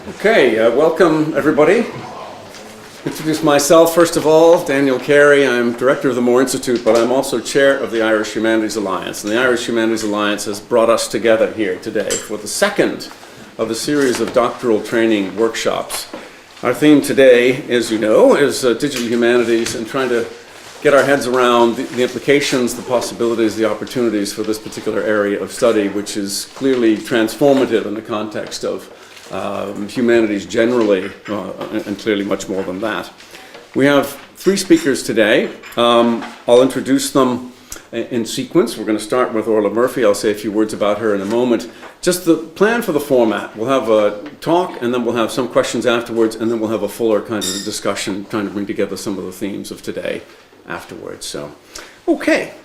Okay, welcome everybody. Introduce myself first of all, Daniel Carey. I'm director of the Moore Institute, but I'm also chair of the Irish Humanities Alliance. And the Irish Humanities Alliance has brought us together here today for the second of a series of doctoral training workshops. Our theme today, as you know, is digital humanities and trying to get our heads around the implications, the possibilities, the opportunities for this particular area of study, which is clearly transformative in the context of humanities generally, and clearly much more than that. We have three speakers today. I'll introduce them in sequence. We're going to start with Orla Murphy. I'll say a few words about her in a moment. Just the plan for the format. We'll have a talk, and then we'll have some questions afterwards, and then we'll have a fuller kind of discussion, trying to bring together some of the themes of today afterwards. So, okay.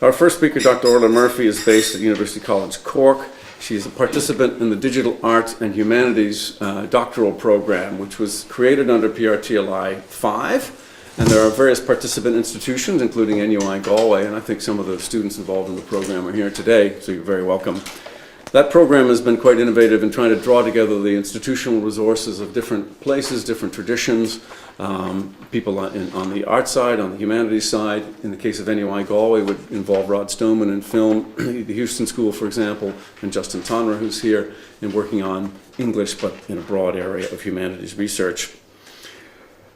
Our first speaker, Dr. Orla Murphy, is based at University College Cork. She's a participant in the Digital Arts and Humanities Doctoral Program, which was created under PRTLI 5. And there are various participant institutions, including NUI Galway, and I think some of the students involved in the program are here today, so you're very welcome. That program has been quite innovative in trying to draw together the institutional resources of different places, different traditions, people on the art side, on the humanities side. In the case of NUI Galway, would involve Rod Stoneman in film, the Houston School, for example, and Justin Tonra, who's here, in working on English, but in a broad area of humanities research.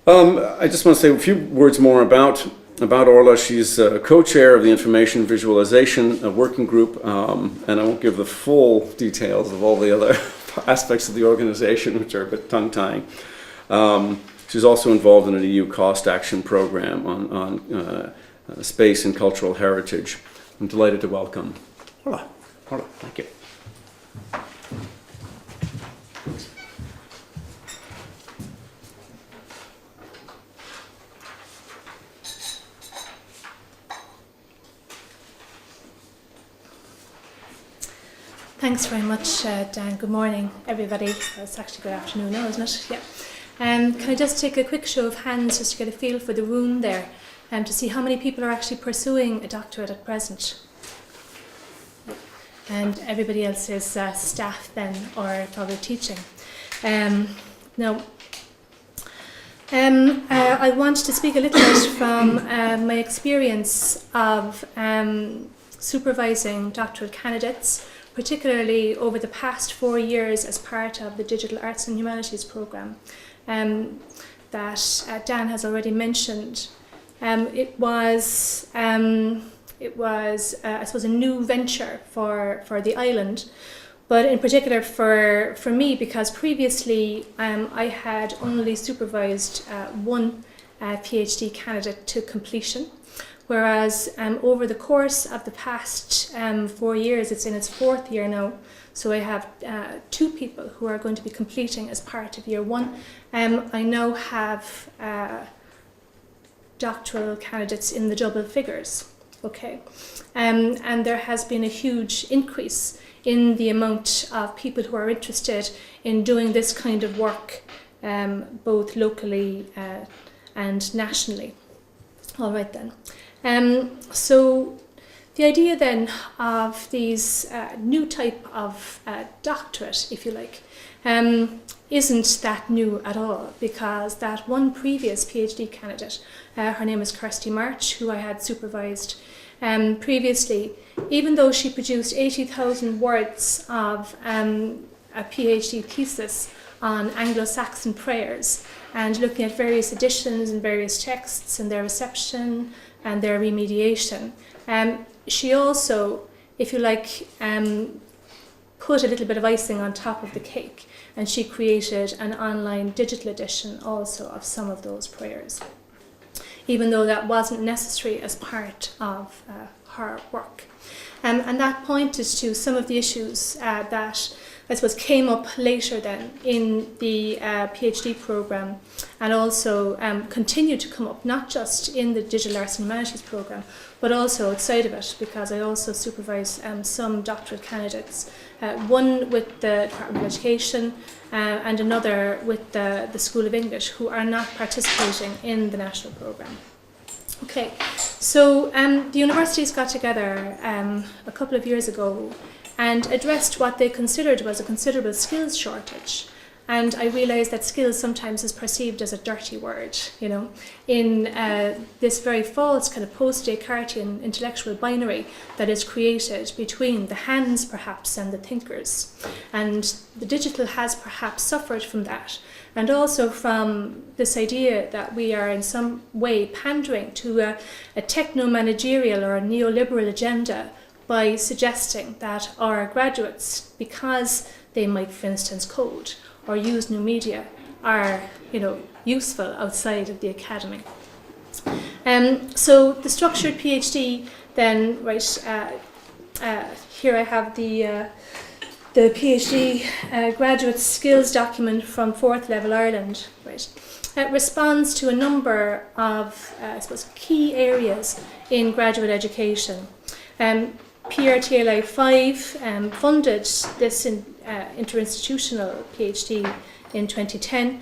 I just want to say a few words more about Orla. She's co-chair of the Information Visualization Working Group, and I won't give the full details of all the other aspects of the organization, which are a bit tongue-tying. She's also involved in an EU cost action program on space and cultural heritage. I'm delighted to welcome Orla. Orla, thank you. Thanks very much, Dan. Good morning, everybody. It's actually good afternoon now, isn't it? Yeah. Can I just take a quick show of hands just to get a feel for the room there, to see how many people are actually pursuing a doctorate at present? And everybody else is staff then, or probably teaching. Now, I want to speak a little bit from my experience of supervising doctoral candidates, particularly over the past 4 years as part of the Digital Arts and Humanities programme that Dan has already mentioned. It was I suppose, a new venture for the island, but in particular for me, because previously I had only supervised one PhD candidate to completion. Whereas over the course of the past 4 years, it's in its 4th year now, so I have 2 people who are going to be completing as part of year 1. I now have doctoral candidates in the double figures, okay? And there has been a huge increase in the amount of people who are interested in doing this kind of work, both locally and nationally. All right then. So the idea then of these new type of doctorate, if you like, isn't that new at all, because that one previous PhD candidate, her name is Kirsty March, who I had supervised previously, even though she produced 80,000 words of a PhD thesis on Anglo-Saxon prayers and looking at various editions and various texts and their reception and their remediation. She also, if you like, put a little bit of icing on top of the cake, and she created an online digital edition also of some of those prayers, even though that wasn't necessary as part of her work. And that pointed to some of the issues that I suppose came up later then in the PhD programme, and also continue to come up, not just in the Digital Arts and Humanities programme, but also outside of it, because I also supervise some doctoral candidates, one with the Department of Education and another with the School of English, who are not participating in the national programme. Okay, so the universities got together a couple of years ago and addressed what they considered was a considerable skills shortage. And I realised that skills sometimes is perceived as a dirty word, in this very false kind of post-Descartian intellectual binary that is created between the hands perhaps and the thinkers. And the digital has perhaps suffered from that, and also from this idea that we are in some way pandering to a techno-managerial or a neoliberal agenda by suggesting that our graduates, because they might, for instance, code or use new media, are useful outside of the academy. So the structured PhD then, here I have the PhD graduate skills document from 4th level Ireland. It responds to a number of, key areas in graduate education. PRTLI 5 funded this interinstitutional PhD in 2010,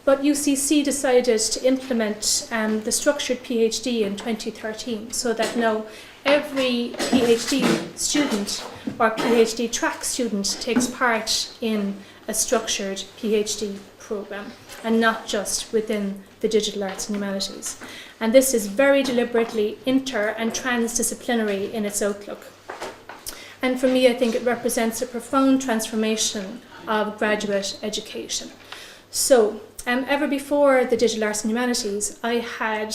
but UCC decided to implement the structured PhD in 2013, so that now every PhD student or PhD track student takes part in a structured PhD program, and not just within the digital arts and humanities. And this is very deliberately inter- and transdisciplinary in its outlook. And for me, I think it represents a profound transformation of graduate education. So, ever before the digital arts and humanities, I had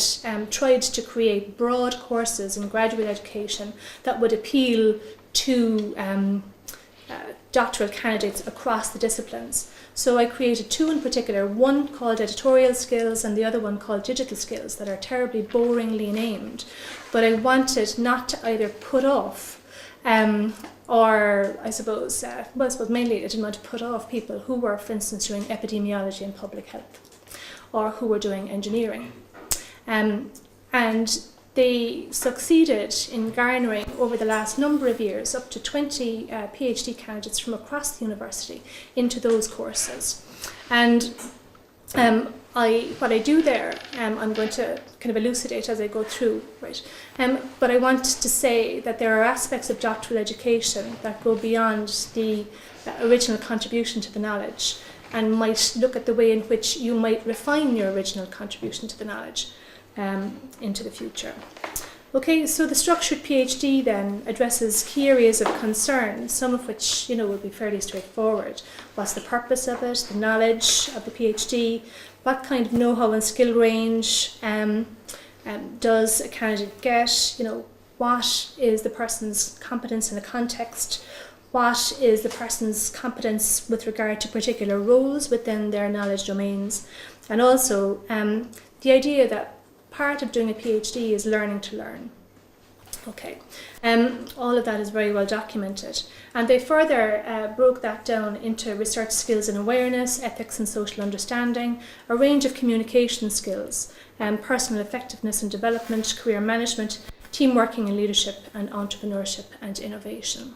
tried to create broad courses in graduate education that would appeal to doctoral candidates across the disciplines. So I created 2 in particular, one called editorial skills and the other one called digital skills, that are terribly boringly named. But I wanted not to either put off or mainly I didn't want to put off people who were, for instance, doing epidemiology and public health, or who were doing engineering. And they succeeded in garnering, over the last number of years, up to 20 PhD candidates from across the university into those courses. And what I do there, I'm going to kind of elucidate as I go through, but I want to say that there are aspects of doctoral education that go beyond the original contribution to the knowledge, and might look at the way in which you might refine your original contribution to the knowledge into the future. Okay, so the structured PhD then addresses key areas of concern, some of which will be fairly straightforward. What's the purpose of it, the knowledge of the PhD, what kind of know-how and skill range does a candidate get, what is the person's competence in a context, what is the person's competence with regard to particular roles within their knowledge domains, and also the idea that part of doing a PhD is learning to learn. Okay, all of that is very well documented. And they further broke that down into research skills and awareness, ethics and social understanding, a range of communication skills, personal effectiveness and development, career management, team working and leadership, and entrepreneurship and innovation.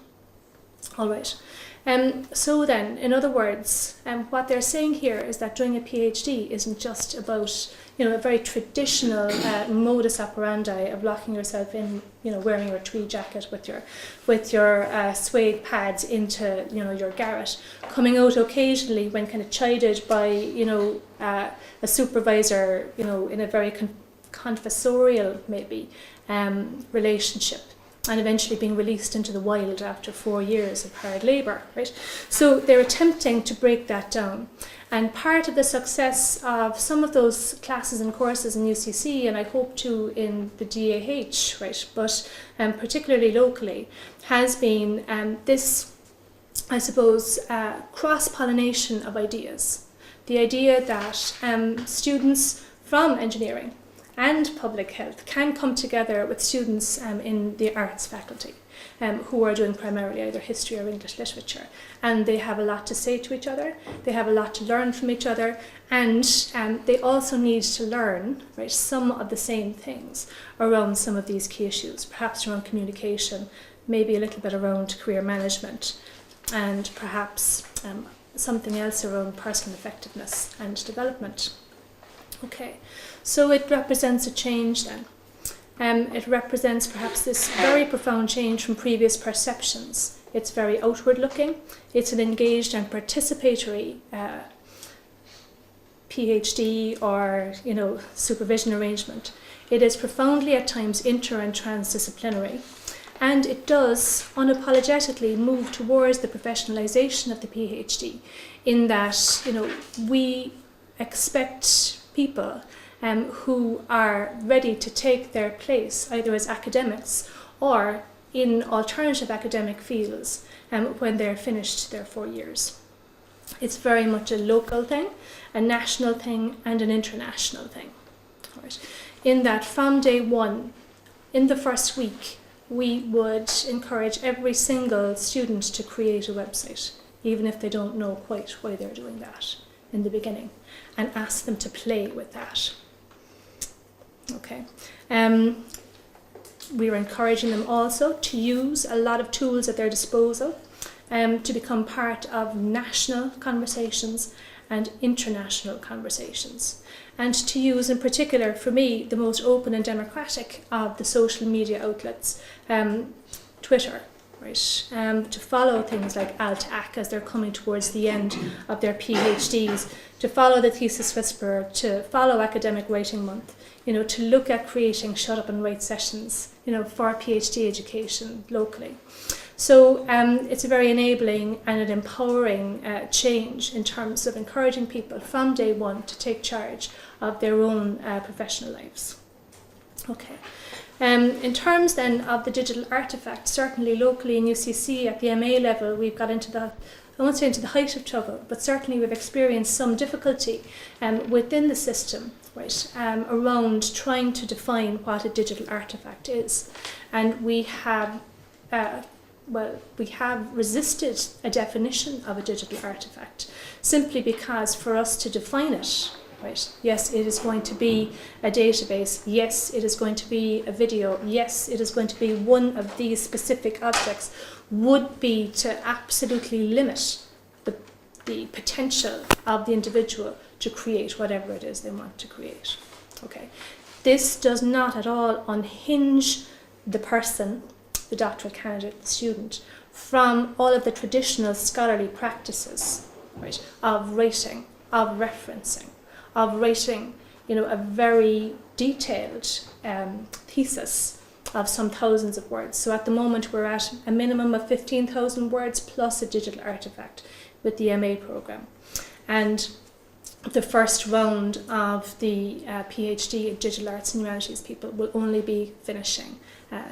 All right. So then, in other words, what they're saying here is that doing a PhD isn't just about, a very traditional modus operandi of locking yourself in, wearing your tweed jacket with your suede pads into, your garret, coming out occasionally when kind of chided by, a supervisor, in a very confessorial maybe relationship, and eventually being released into the wild after 4 years of hard labour, right? So they're attempting to break that down. And part of the success of some of those classes and courses in UCC, and I hope to in the DAH, right, but particularly locally, has been this, I suppose, cross-pollination of ideas. The idea that students from engineering and public health can come together with students in the arts faculty who are doing primarily either history or English literature, and they have a lot to say to each other, they have a lot to learn from each other, and they also need to learn, right, some of the same things around some of these key issues, perhaps around communication, maybe a little bit around career management, and perhaps something else around personal effectiveness and development. Okay, so it represents a change then. It represents perhaps this very profound change from previous perceptions. It's very outward looking. It's an engaged and participatory PhD or supervision arrangement. It is profoundly at times inter and transdisciplinary, and it does unapologetically move towards the professionalization of the PhD, in that we expect people who are ready to take their place either as academics or in alternative academic fields when they're finished their 4 years. It's very much a local thing, a national thing, and an international thing. Right. In that from day one, in the first week, we would encourage every single student to create a website, even if they don't know quite why they're doing that in the beginning, and ask them to play with that. Okay. We were encouraging them also to use a lot of tools at their disposal to become part of national conversations and international conversations, and to use in particular, for me, the most open and democratic of the social media outlets, Twitter, right? To follow things like Alt-Ac as they're coming towards the end of their PhDs, to follow the Thesis Whisperer, to follow Academic Writing Month, to look at creating Shut Up and Write sessions, for PhD education locally. So it's a very enabling and an empowering change in terms of encouraging people from day one to take charge of their own professional lives. Okay. In terms then of the digital artefact, certainly locally in UCC at the MA level, we've got into the, I won't say into the height of trouble, but certainly we've experienced some difficulty within the system, right, around trying to define what a digital artefact is. And we have resisted a definition of a digital artefact simply because for us to define it, right, yes, it is going to be a database, yes, it is going to be a video, yes, it is going to be one of these specific objects, would be to absolutely limit the potential of the individual to create whatever it is they want to create. Okay, this does not at all unhinge the person, the doctoral candidate, the student, from all of the traditional scholarly practices, right, of writing, of referencing, of writing, a very detailed thesis of some thousands of words. So at the moment we're at a minimum of 15,000 words plus a digital artefact with the MA programme. And the first round of the PhD in Digital Arts and Humanities people will only be finishing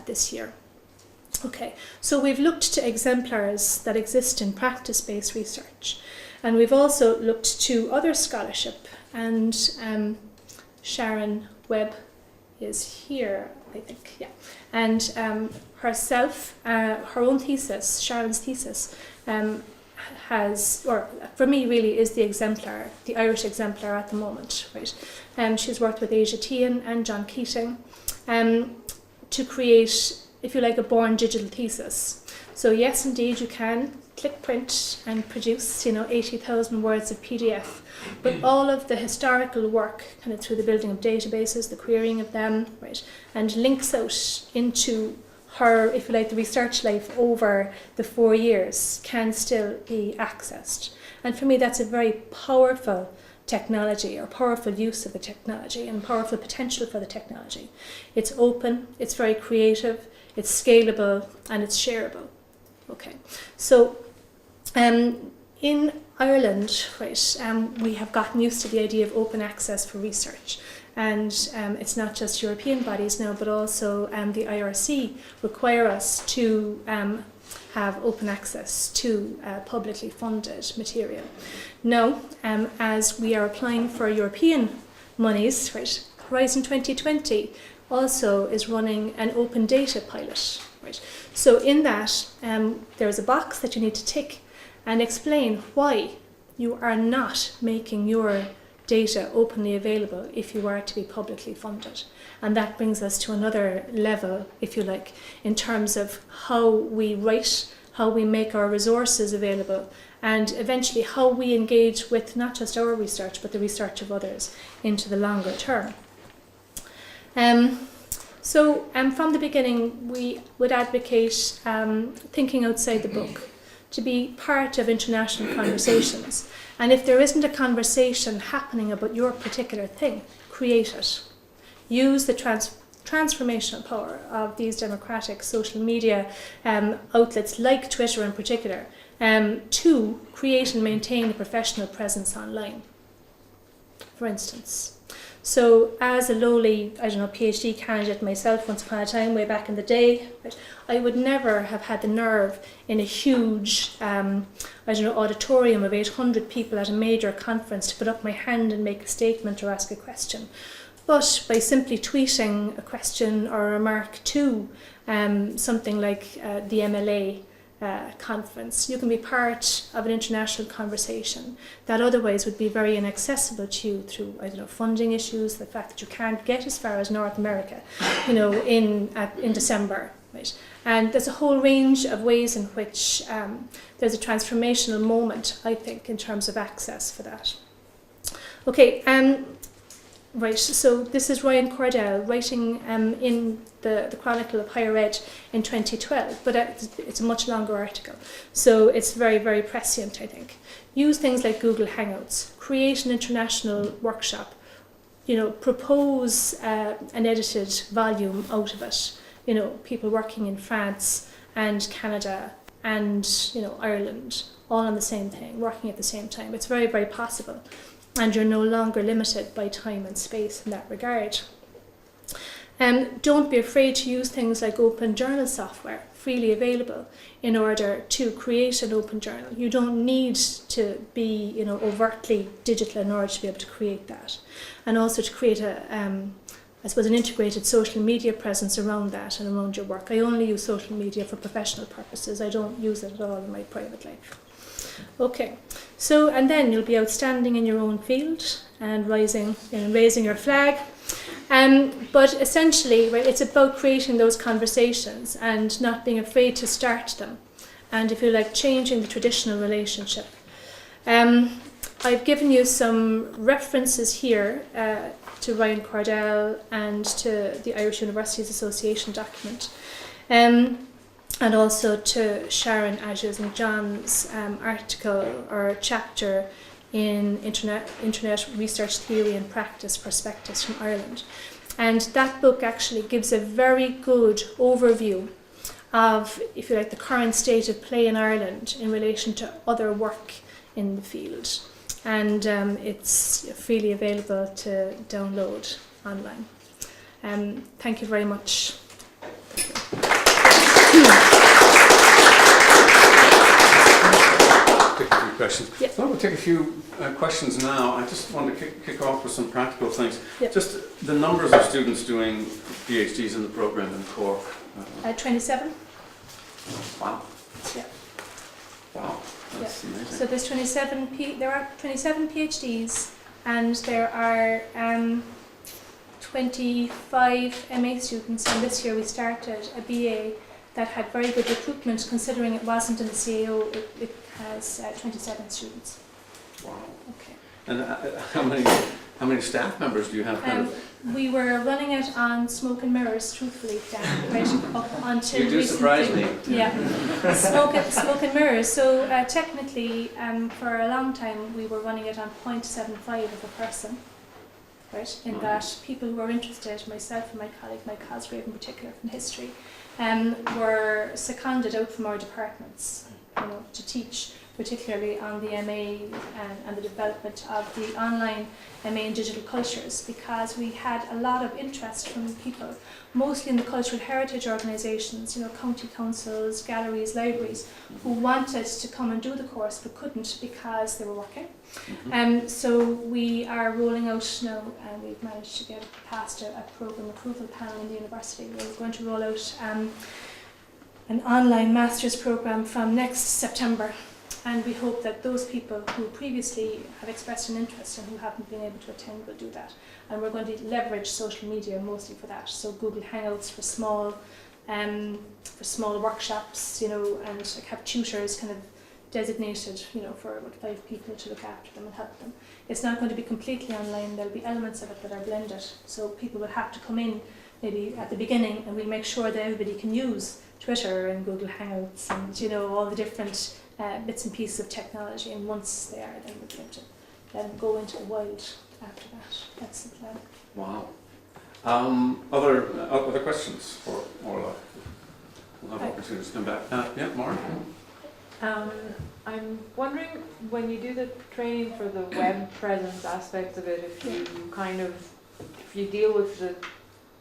this year. Okay, so we've looked to exemplars that exist in practice-based research, and we've also looked to other scholarship, and Sharon Webb is here, I think, yeah, and herself, her own thesis, Sharon's thesis, has, or for me really is the exemplar, the Irish exemplar at the moment, right? She's worked with Asia Tian and John Keating to create, if you like, a born digital thesis. So yes, indeed, you can click print and produce, 80,000 words of PDF, but all of the historical work, kind of through the building of databases, the querying of them, right, and links out into her, if you like, the research life over the 4 years can still be accessed. And for me, that's a very powerful technology, or powerful use of the technology, and powerful potential for the technology. It's open, it's very creative, it's scalable, and it's shareable. Okay, so in Ireland, right, we have gotten used to the idea of open access for research. And it's not just European bodies now, but also the IRC require us to have open access to publicly funded material. Now, as we are applying for European monies, right, Horizon 2020 also is running an open data pilot. Right? So in that, there is a box that you need to tick and explain why you are not making your data openly available if you are to be publicly funded. And that brings us to another level, if you like, in terms of how we write, how we make our resources available, and eventually how we engage with not just our research, but the research of others into the longer term. So from the beginning, we would advocate thinking outside the book, to be part of international conversations. And if there isn't a conversation happening about your particular thing, create it. Use the transformational power of these democratic social media outlets like Twitter in particular to create and maintain a professional presence online, for instance. So as a lowly, PhD candidate myself once upon a time, way back in the day, I would never have had the nerve in a huge, auditorium of 800 people at a major conference to put up my hand and make a statement or ask a question. But by simply tweeting a question or a remark to something like the MLA conference, you can be part of an international conversation that otherwise would be very inaccessible to you through, funding issues, the fact that you can't get as far as North America, in December, right? And there's a whole range of ways in which there's a transformational moment, I think, in terms of access for that. Okay, right, so this is Ryan Cordell writing in the Chronicle of Higher Ed in 2012, but it's a much longer article, so it's very, very prescient, I think. Use things like Google Hangouts, create an international workshop, propose an edited volume out of it, people working in France and Canada and, Ireland, all on the same thing, working at the same time. It's very, very possible. And you're no longer limited by time and space in that regard. Don't be afraid to use things like open journal software, freely available, in order to create an open journal. You don't need to be, overtly digital in order to be able to create that. And also to create an integrated social media presence around that and around your work. I only use social media for professional purposes. I don't use it at all in my private life. Okay, so and then you'll be outstanding in your own field and raising your flag. But essentially, right, it's about creating those conversations and not being afraid to start them. And if you like, changing the traditional relationship. I've given you some references here to Ryan Cordell and to the Irish Universities Association document. And also to Sharon Ashes and John's article or chapter in Internet Research Theory and Practice Perspectives from Ireland. And that book actually gives a very good overview of, if you like, the current state of play in Ireland in relation to other work in the field. And it's freely available to download online. Thank you very much. Take a few questions. Yep. So we'll take a few questions now. I just want to kick off with some practical things. Yep. Just the numbers of students doing PhDs in the program in Cork. 27. Wow. Yeah. Wow. That's amazing. So there's there are 27 PhDs and there are 25 MA students, and this year we started a BA that had very good recruitment considering it wasn't in the CAO. It has 27 students. Wow. Okay. And how many staff members do you have? We were running it on smoke and mirrors, truthfully, Dan, right up until you do recently. surprise me. Yeah, smoke and mirrors. So technically, for a long time, we were running it on 0.75 of a person, right? In that people who were interested, myself and my colleague, Mike Cosgrave in particular from history, were seconded out from our departments, to teach, particularly on the MA and the development of the online MA in digital cultures, because we had a lot of interest from people, mostly in the cultural heritage organisations, county councils, galleries, libraries, who wanted to come and do the course but couldn't because they were working. So we are rolling out now, and we've managed to get past a programme approval panel in the university. We're going to roll out an online master's programme from next September. And we hope that those people who previously have expressed an interest and who haven't been able to attend will do that. And we're going to leverage social media mostly for that. So Google Hangouts for small workshops, and have tutors kind of designated, for about 5 people to look after them and help them. It's not going to be completely online. There'll be elements of it that are blended. So people will have to come in maybe at the beginning, and we make sure that everybody can use Twitter and Google Hangouts and, you know, all the different bits and pieces of technology. And once they are, then we'd like to then go into the wild after that. That's the plan. Wow. Other questions for Orla? We'll have opportunities to come back. Yeah, Mark? I'm wondering, when you do the training for the web presence aspect of it, if you if you deal with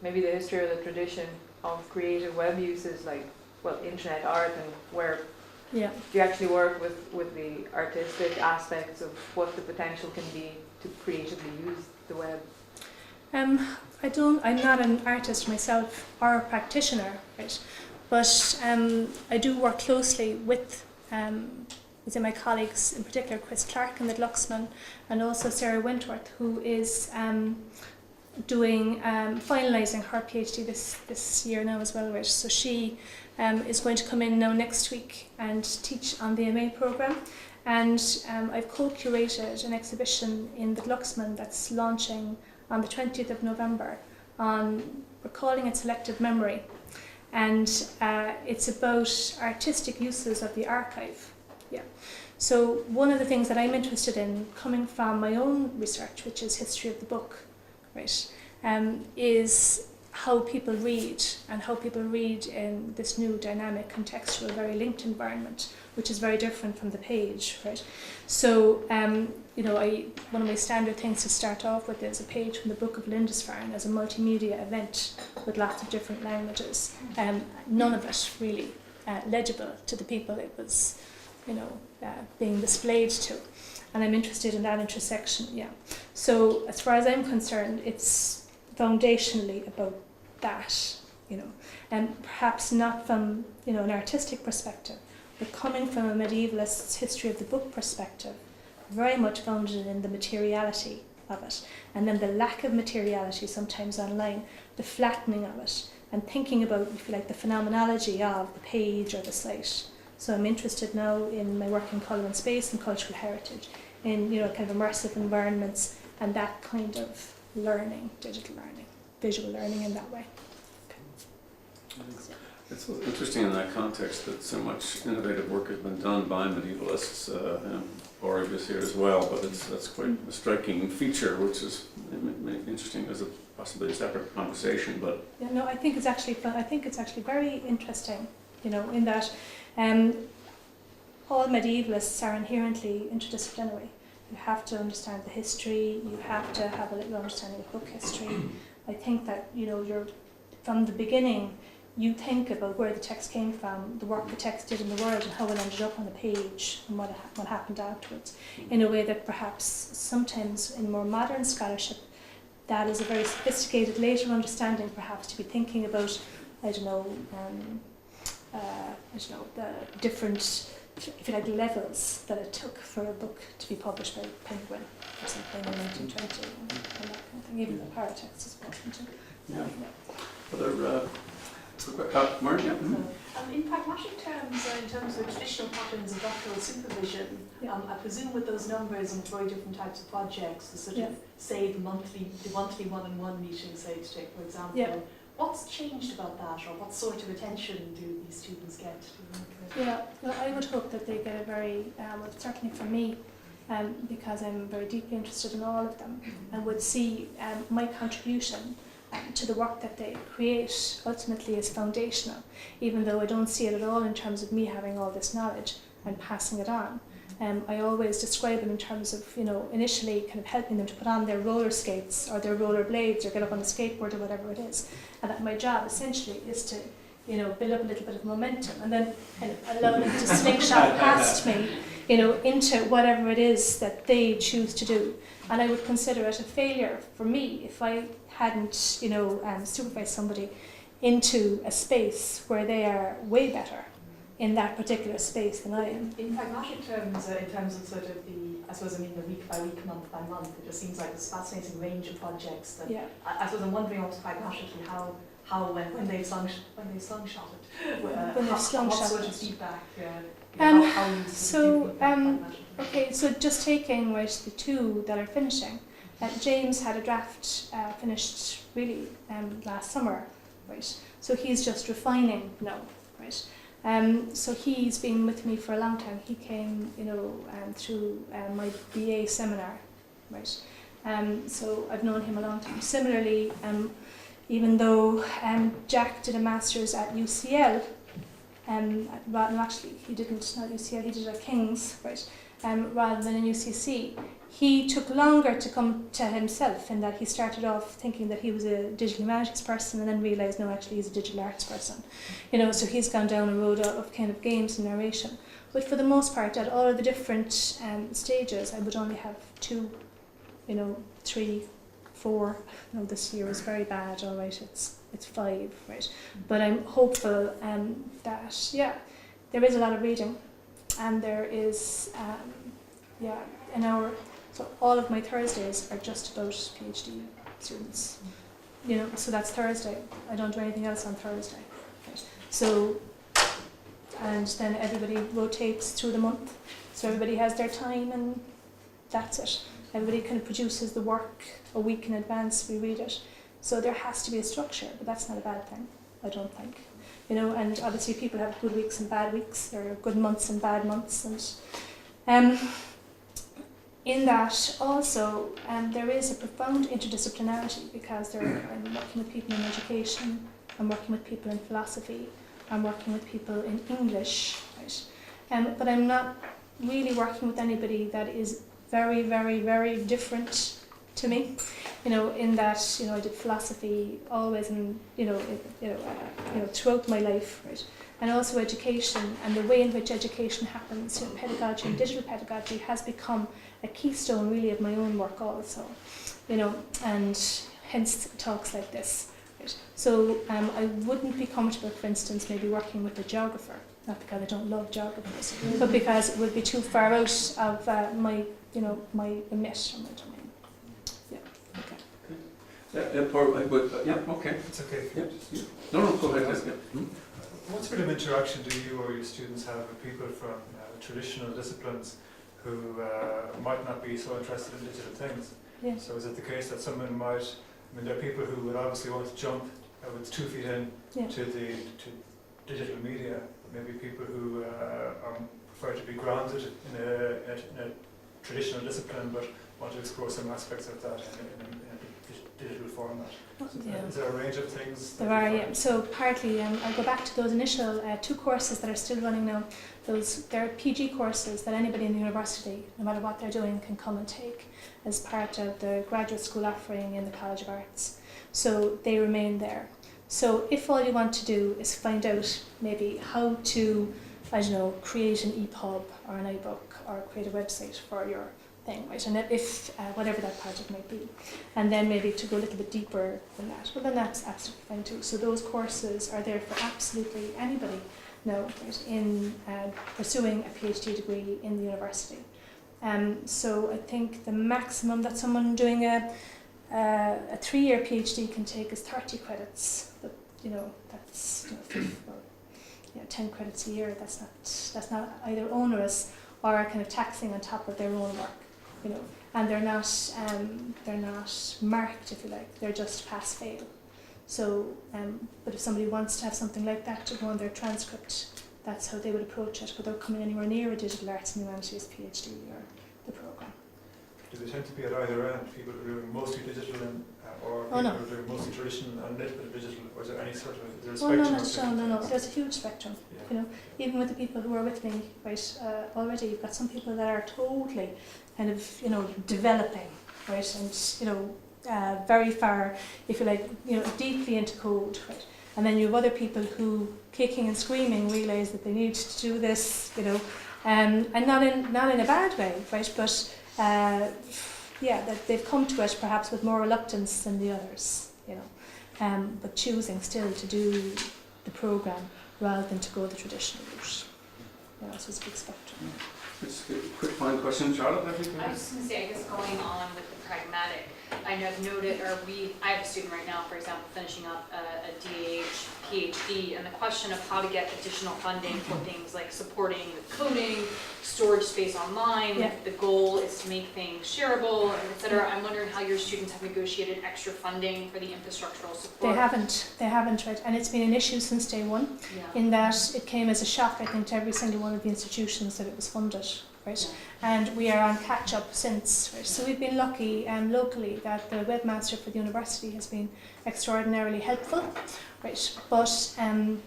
maybe the history or the tradition of creative web uses, like, well, internet art, and where do you actually work with the artistic aspects of what the potential can be to creatively use the web? I'm not an artist myself or a practitioner, right? But I do work closely with my colleagues, in particular Chris Clark and the Luxman, and also Sarah Wentworth, who is finalising her PhD this year now as well. Right? So she is going to come in now next week and teach on the MA programme. And I've co-curated an exhibition in the Luxman that's launching on the 20th of November we're calling it Selective Memory. And it's about artistic uses of the archive. Yeah. So one of the things that I'm interested in, coming from my own research, which is history of the book, right, is how people read, and how people read in this new dynamic, contextual, very linked environment, which is very different from the page, right? So, one of my standard things to start off with is a page from the Book of Lindisfarne as a multimedia event with lots of different languages. None of it really legible to the people it was, being displayed to. And I'm interested in that intersection, yeah. So as far as I'm concerned, it's foundationally about that, and perhaps not from, an artistic perspective, but coming from a medievalist's history of the book perspective, very much founded in the materiality of it, and then the lack of materiality sometimes online, the flattening of it, and thinking about, if you like, the phenomenology of the page or the site. So I'm interested now in my work in colour and space and cultural heritage, in kind of immersive environments and that kind of learning, digital learning, visual learning in that way. It's interesting in that context that so much innovative work has been done by medievalists, and Borges here as well, but that's quite a striking feature, which is interesting as possibly a separate conversation. But yeah, no, I think it's actually fun. I think it's actually very interesting, in that all medievalists are inherently interdisciplinary. You have to understand the history. You have to have a little understanding of book history. I think that you're from the beginning. You think about where the text came from, the work the text did in the world, and how it ended up on the page, and what happened afterwards, in a way that perhaps sometimes in more modern scholarship, that is a very sophisticated later understanding, perhaps, to be thinking about, the different, if you like, levels that it took for a book to be published by Penguin or something in 1920, and that kind of thing, even the paratext is important. Yeah. Mark? Yeah. In pragmatic terms, in terms of the traditional patterns of doctoral supervision, I presume with those numbers and very different types of projects, the sort of, say, the monthly one-on-one meetings, say, to take for example, what's changed about that, or what sort of attention do these students get? Yeah, well, I would hope that they get a very, certainly for me, because I'm very deeply interested in all of them, and would see my contribution to the work that they create ultimately is foundational, even though I don't see it at all in terms of me having all this knowledge and passing it on. I always describe them in terms of, initially kind of helping them to put on their roller skates or their roller blades or get up on the skateboard or whatever it is. And that my job essentially is to, build up a little bit of momentum and then kind of allow them to slingshot past me, into whatever it is that they choose to do. And I would consider it a failure for me if I hadn't, supervised somebody into a space where they are way better in that particular space than I am. In pragmatic terms, in terms of sort of the week by week, month by month, it just seems like this fascinating range of projects that I suppose I'm wondering also pragmatically how when they've slungshot it, what sort of feedback, how you so just taking the two that are finishing, James had a draft finished really last summer, right? So he's just refining now, right? So he's been with me for a long time. He came, through my BA seminar, right? So I've known him a long time. Similarly, even though Jack did a master's at UCL, actually he didn't, not UCL, he did it at King's, right? Rather than in UCC. He took longer to come to himself in that he started off thinking that he was a digital humanities person and then realised no, actually he's a digital arts person. So he's gone down a road of kind of games and narration. But for the most part, at all of the different stages, I would only have 2, 3, 4. This year was very bad, all right, it's 5, right? But I'm hopeful that, there is a lot of reading and there is, so all of my Thursdays are just about PhD students, so that's Thursday. I don't do anything else on Thursday. Right? So, and then everybody rotates through the month, so everybody has their time and that's it. Everybody kind of produces the work a week in advance, we read it. So there has to be a structure, but that's not a bad thing, I don't think. And obviously people have good weeks and bad weeks, there are good months and bad months, and in that also there is a profound interdisciplinarity because I'm working with people in education, I'm working with people in philosophy, I'm working with people in English, right? But I'm not really working with anybody that is very, very, very different to me, in that, I did philosophy always and, throughout my life, right? And also education and the way in which education happens, pedagogy and digital pedagogy has become a keystone really of my own work also, and hence talks like this. Right? So I wouldn't be comfortable, for instance, maybe working with a geographer, not because I don't love geographers, but because it would be too far out of my remit or my domain. Yeah, okay. Okay. It's okay. Yeah. No, go ahead. Yeah. What sort of interaction do you or your students have with people from traditional disciplines who might not be so interested in digital things? Yeah. So is it the case that someone might, there are people who would obviously want to jump with 2 feet in to digital media, maybe people who prefer to be grounded in a traditional discipline but want to explore some aspects of that in a digital format. Is there a range of things? There are, yeah. So partly, I'll go back to those initial 2 courses that are still running now. They're PG courses that anybody in the university, no matter what they're doing, can come and take as part of the graduate school offering in the College of Arts. So they remain there. So if all you want to do is find out maybe how to, create an EPUB or an iBook or create a website for your thing, right? And if whatever that project might be, and then maybe to go a little bit deeper than that, well then that's absolutely fine too. So those courses are there for absolutely anybody now, right, in pursuing a PhD degree in the university. So I think the maximum that someone doing a 3-year PhD can take is 30 credits. But that's 10 credits a year. That's not either onerous or kind of taxing on top of their own work, and they're not marked, if you like. They're just pass-fail. So, but if somebody wants to have something like that to go on their transcript, that's how they would approach it without coming anywhere near a digital arts and humanities PhD or the programme. Do they tend to be at either end? People who are doing mostly digital or people who are doing mostly traditional and a little bit of digital? Or is there any sort of spectrum? No. There's a huge spectrum. Yeah. Even with the people who are with me, right, already, you've got some people that are totally kind of, developing, right, and, very far, if you like, deeply into code, right. And then you have other people who, kicking and screaming, realise that they need to do this, and not in a bad way, right, but that they've come to it perhaps with more reluctance than the others, but choosing still to do the programme rather than to go the traditional route. So it's a big spectrum. Just a quick final question, Charlotte, I think. I was just going to say, I guess going on with the pragmatic, I know I've noted, I have a student right now, for example, finishing up a DAH PhD, and the question of how to get additional funding for things like supporting the coding, storage space online, the goal is to make things shareable, et cetera. I'm wondering how your students have negotiated extra funding for the infrastructural support. They haven't, right, and it's been an issue since day one, in that it came as a shock, I think, to every single one of the institutions that it was funded. Right, and we are on catch up since. Right? So we've been lucky locally that the webmaster for the university has been extraordinarily helpful, right? But in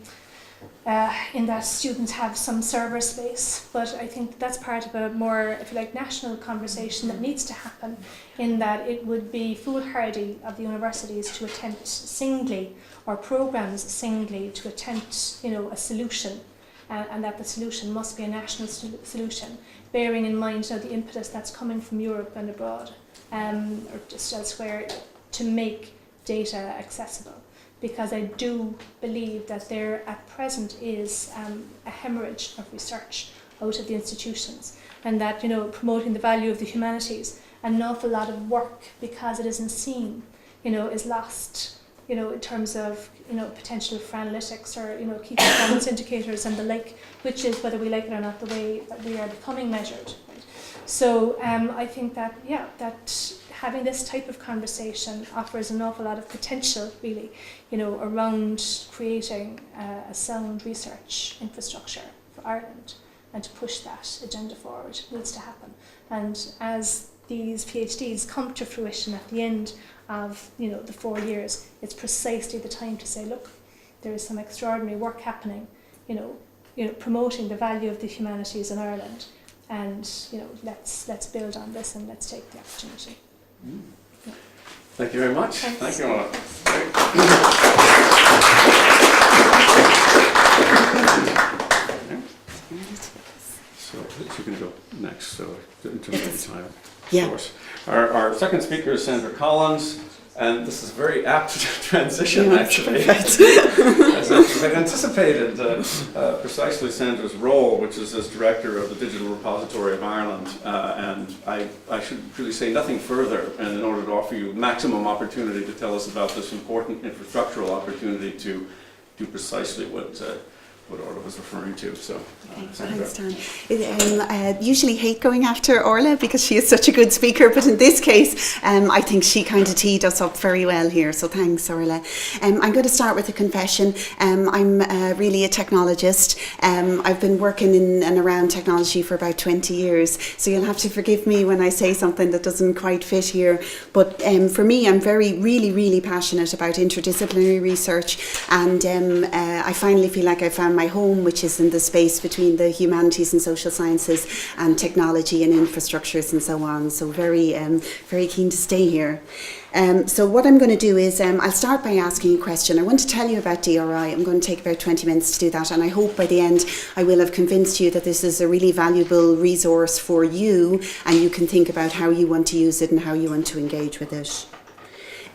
that students have some server space, but I think that's part of a more, if you like, national conversation that needs to happen. In that it would be foolhardy of the universities to attempt singly, or programs singly, to attempt, a solution. And that the solution must be a national solution, bearing in mind the impetus that's coming from Europe and abroad, or just elsewhere, to make data accessible. Because I do believe that there at present is a hemorrhage of research out of the institutions, and that promoting the value of the humanities, an awful lot of work, because it isn't seen, is lost. In terms of potential for analytics, or key performance indicators and the like, which is, whether we like it or not, the way that we are becoming measured. Right? So I think that that having this type of conversation offers an awful lot of potential, really, around creating a sound research infrastructure for Ireland, and to push that agenda forward needs to happen. And as these PhDs come to fruition at the end of the 4 years, it's precisely the time to say, look, there is some extraordinary work happening, promoting the value of the humanities in Ireland, and let's build on this and let's take the opportunity. Thank you very much. Thanks. Thank you, Anna. So you can go next. So in terms of the time. Yeah. Of course. Our second speaker is Sandra Collins, and this is very apt to transition, actually. As I had anticipated precisely Sandra's role, which is as Director of the Digital Repository of Ireland, and I should really say nothing further, and in order to offer you maximum opportunity to tell us about this important infrastructural opportunity to do precisely what Orla was referring to. So, Sandra. Thanks, Dan. I usually hate going after Orla because she is such a good speaker, but in this case, I think she kind of teed us up very well here. So thanks, Orla. I'm going to start with a confession. I'm really a technologist. I've been working in and around technology for about 20 years, so you'll have to forgive me when I say something that doesn't quite fit here. But for me, I'm really passionate about interdisciplinary research, and I finally feel like I found my home, which is in the space between the humanities and social sciences and technology and infrastructures and so on. So very keen to stay here. So what I'm going to do is I'll start by asking a question. I want to tell you about DRI. I'm going to take about 20 minutes to do that, and I hope by the end I will have convinced you that this is a really valuable resource for you, and you can think about how you want to use it and how you want to engage with it.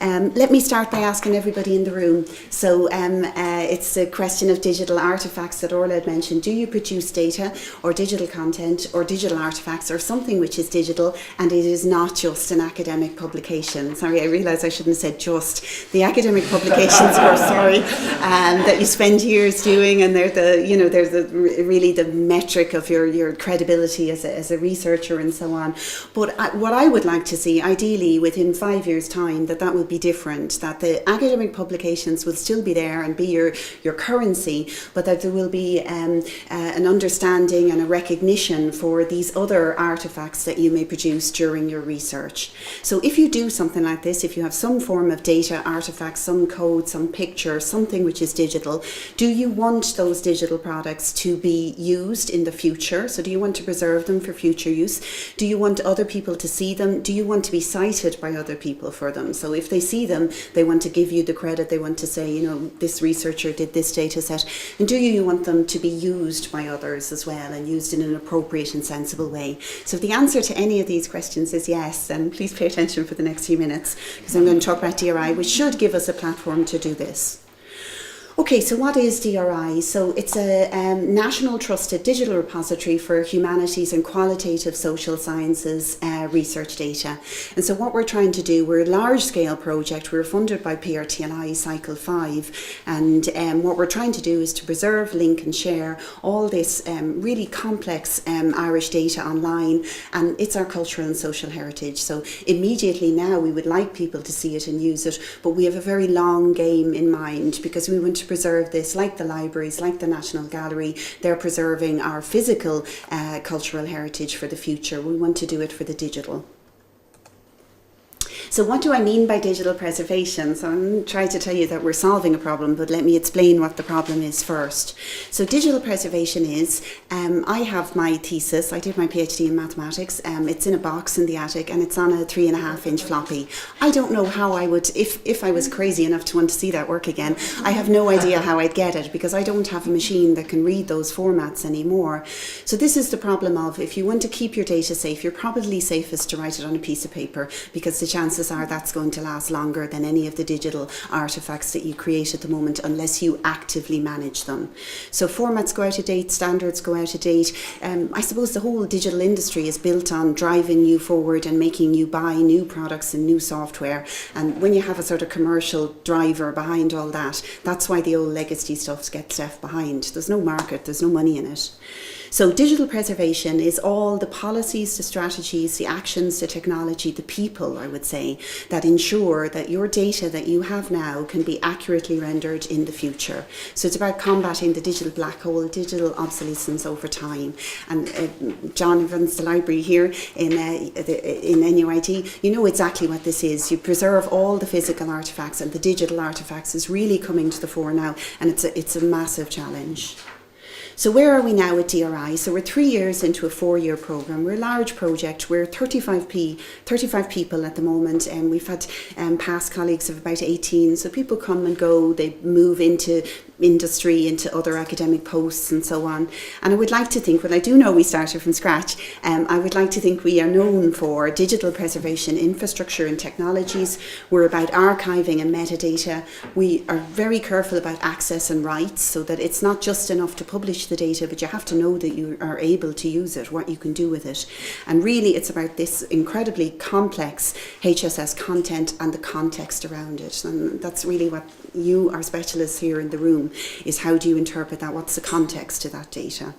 Let me start by asking everybody in the room. So it's a question of digital artefacts that Orla had mentioned. Do you produce data or digital content or digital artefacts or something which is digital and it is not just an academic publication? Sorry, I realise I shouldn't have said just. The academic publications that you spend years doing, and they're really the metric of your credibility as a researcher and so on. But what I would like to see, ideally within 5 years' time, that will be different, that the academic publications will still be there and be your currency, but that there will be an understanding and a recognition for these other artifacts that you may produce during your research. So if you do something like this, if you have some form of data artifact, some code, some picture, something which is digital, do you want those digital products to be used in the future? So do you want to preserve them for future use? Do you want other people to see them? Do you want to be cited by other people for them? So if they see them, they want to give you the credit, they want to say, this researcher did this data set. And do you want them to be used by others as well, and used in an appropriate and sensible way? So if the answer to any of these questions is yes, then please pay attention for the next few minutes, because I'm going to talk about DRI, which should give us a platform to do this. Okay, so what is DRI? So it's a national trusted digital repository for humanities and qualitative social sciences research data. And so what we're trying to do, we're a large scale project, we're funded by PRTLI Cycle 5, and what we're trying to do is to preserve, link and share all this really complex Irish data online, and it's our cultural and social heritage. So immediately now we would like people to see it and use it, but we have a very long game in mind, because we want to preserve this, like the libraries, like the National Gallery. They're preserving our physical cultural heritage for the future. We want to do it for the digital. So what do I mean by digital preservation? So I'm trying to tell you that we're solving a problem, but let me explain what the problem is first. So digital preservation is, I have my thesis, I did my PhD in mathematics, it's in a box in the attic and it's on a 3.5-inch floppy. I don't know how I would, if I was crazy enough to want to see that work again, I have no idea how I'd get it, because I don't have a machine that can read those formats anymore. So this is the problem of, if you want to keep your data safe, you're probably safest to write it on a piece of paper, because the chances are that's going to last longer than any of the digital artifacts that you create at the moment, unless you actively manage them. So formats go out of date, standards go out of date. I suppose the whole digital industry is built on driving you forward and making you buy new products and new software. And when you have a sort of commercial driver behind all that, that's why the old legacy stuff gets left behind. There's no market, there's no money in it. So digital preservation is all the policies, the strategies, the actions, the technology, the people, I would say, that ensure that your data that you have now can be accurately rendered in the future. So it's about combating the digital black hole, digital obsolescence over time. And John runs the library here in NUIT. You know exactly what this is. You preserve all the physical artifacts, and the digital artifacts is really coming to the fore now, and it's a massive challenge. So where are we now at DRI? So we're 3 years into a 4-year programme. We're a large project. We're 35 people at the moment, and we've had past colleagues of about 18. So people come and go, they move into industry, into other academic posts and so on. And I would like to think, well, I do know we started from scratch, I would like to think we are known for digital preservation infrastructure and technologies. We're about archiving and metadata. We are very careful about access and rights, so that it's not just enough to publish the data, but you have to know that you are able to use it, what you can do with it. And really it's about this incredibly complex HSS content and the context around it. And that's really what you are specialists here in the room, is how do you interpret that? What's the context to that data?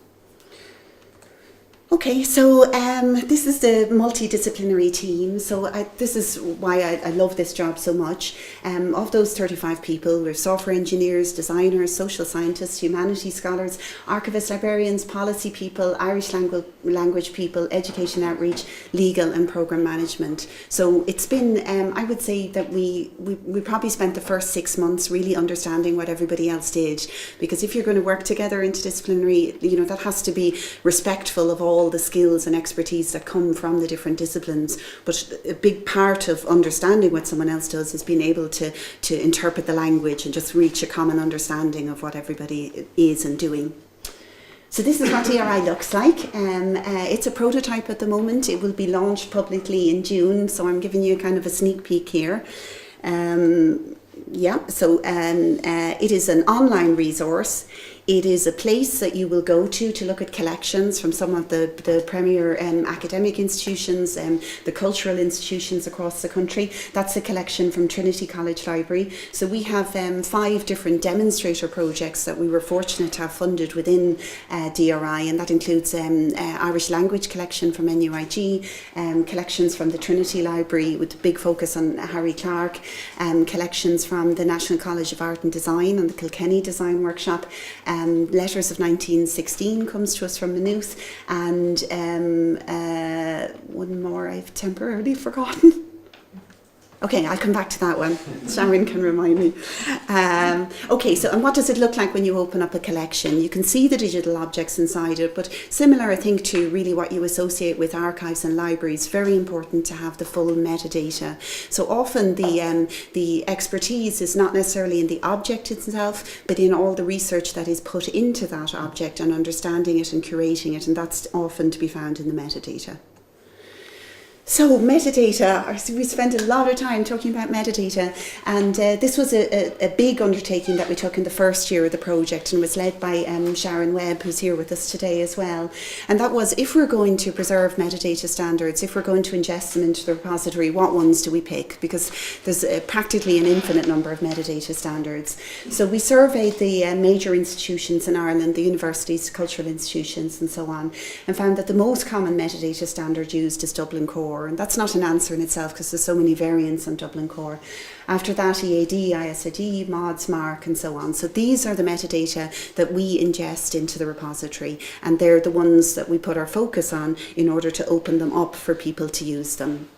Okay, so this is the multidisciplinary team. So this is why I love this job so much. Of those 35 people, we're software engineers, designers, social scientists, humanities scholars, archivists, librarians, policy people, Irish language people, education outreach, legal and programme management. So it's been, I would say that we probably spent the first 6 months really understanding what everybody else did. Because if you're going to work together interdisciplinary, you know, that has to be respectful of all the skills and expertise that come from the different disciplines. But a big part of understanding what someone else does is being able to interpret the language and just reach a common understanding of what everybody is and doing. So this is what DRI looks like. It's a prototype at the moment. It will be launched publicly in June, so I'm giving you kind of a sneak peek here. It is an online resource. It is a place that you will go to look at collections from some of the premier academic institutions and the cultural institutions across the country. That's a collection from Trinity College Library. So we have 5 different demonstrator projects that we were fortunate to have funded within DRI, and that includes Irish language collection from NUIG, collections from the Trinity Library with a big focus on Harry Clark, collections from the National College of Art and Design and the Kilkenny Design Workshop. Letters of 1916 comes to us from Maynooth, and one more I've temporarily forgotten. Okay, I'll come back to that one. Sharon can remind me. Okay, so and what does it look like when you open up a collection? You can see the digital objects inside it, but similar, I think, to really what you associate with archives and libraries, very important to have the full metadata. So often the expertise is not necessarily in the object itself, but in all the research that is put into that object and understanding it and curating it, and that's often to be found in the metadata. So metadata, we spent a lot of time talking about metadata, and this was a big undertaking that we took in the first year of the project, and was led by Sharon Webb, who's here with us today as well. And that was, if we're going to preserve metadata standards, if we're going to ingest them into the repository, what ones do we pick? Because there's practically an infinite number of metadata standards. So we surveyed the major institutions in Ireland, the universities, cultural institutions and so on, and found that the most common metadata standard used is Dublin Core. And that's not an answer in itself because there's so many variants on Dublin Core. After that, EAD, ISID, MODS, MARC and so on. So these are the metadata that we ingest into the repository, and they're the ones that we put our focus on in order to open them up for people to use them.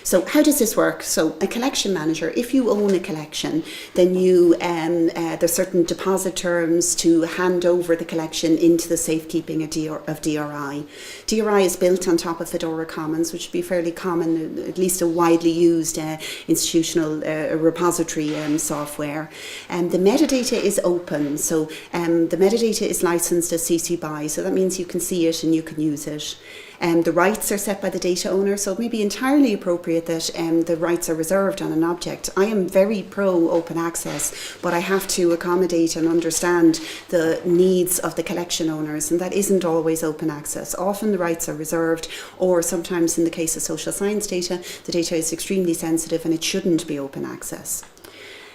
So how does this work? So a collection manager, if you own a collection, then you there's certain deposit terms to hand over the collection into the safekeeping of DRI. DRI is built on top of Fedora Commons, which would be fairly common, at least a widely used institutional repository software. The metadata is open, so the metadata is licensed as CC BY, so that means you can see it and you can use it. The rights are set by the data owner, so it may be entirely appropriate that the rights are reserved on an object. I am very pro open access, but I have to accommodate and understand the needs of the collection owners, and that isn't always open access. Often the rights are reserved, or sometimes in the case of social science data, the data is extremely sensitive and it shouldn't be open access.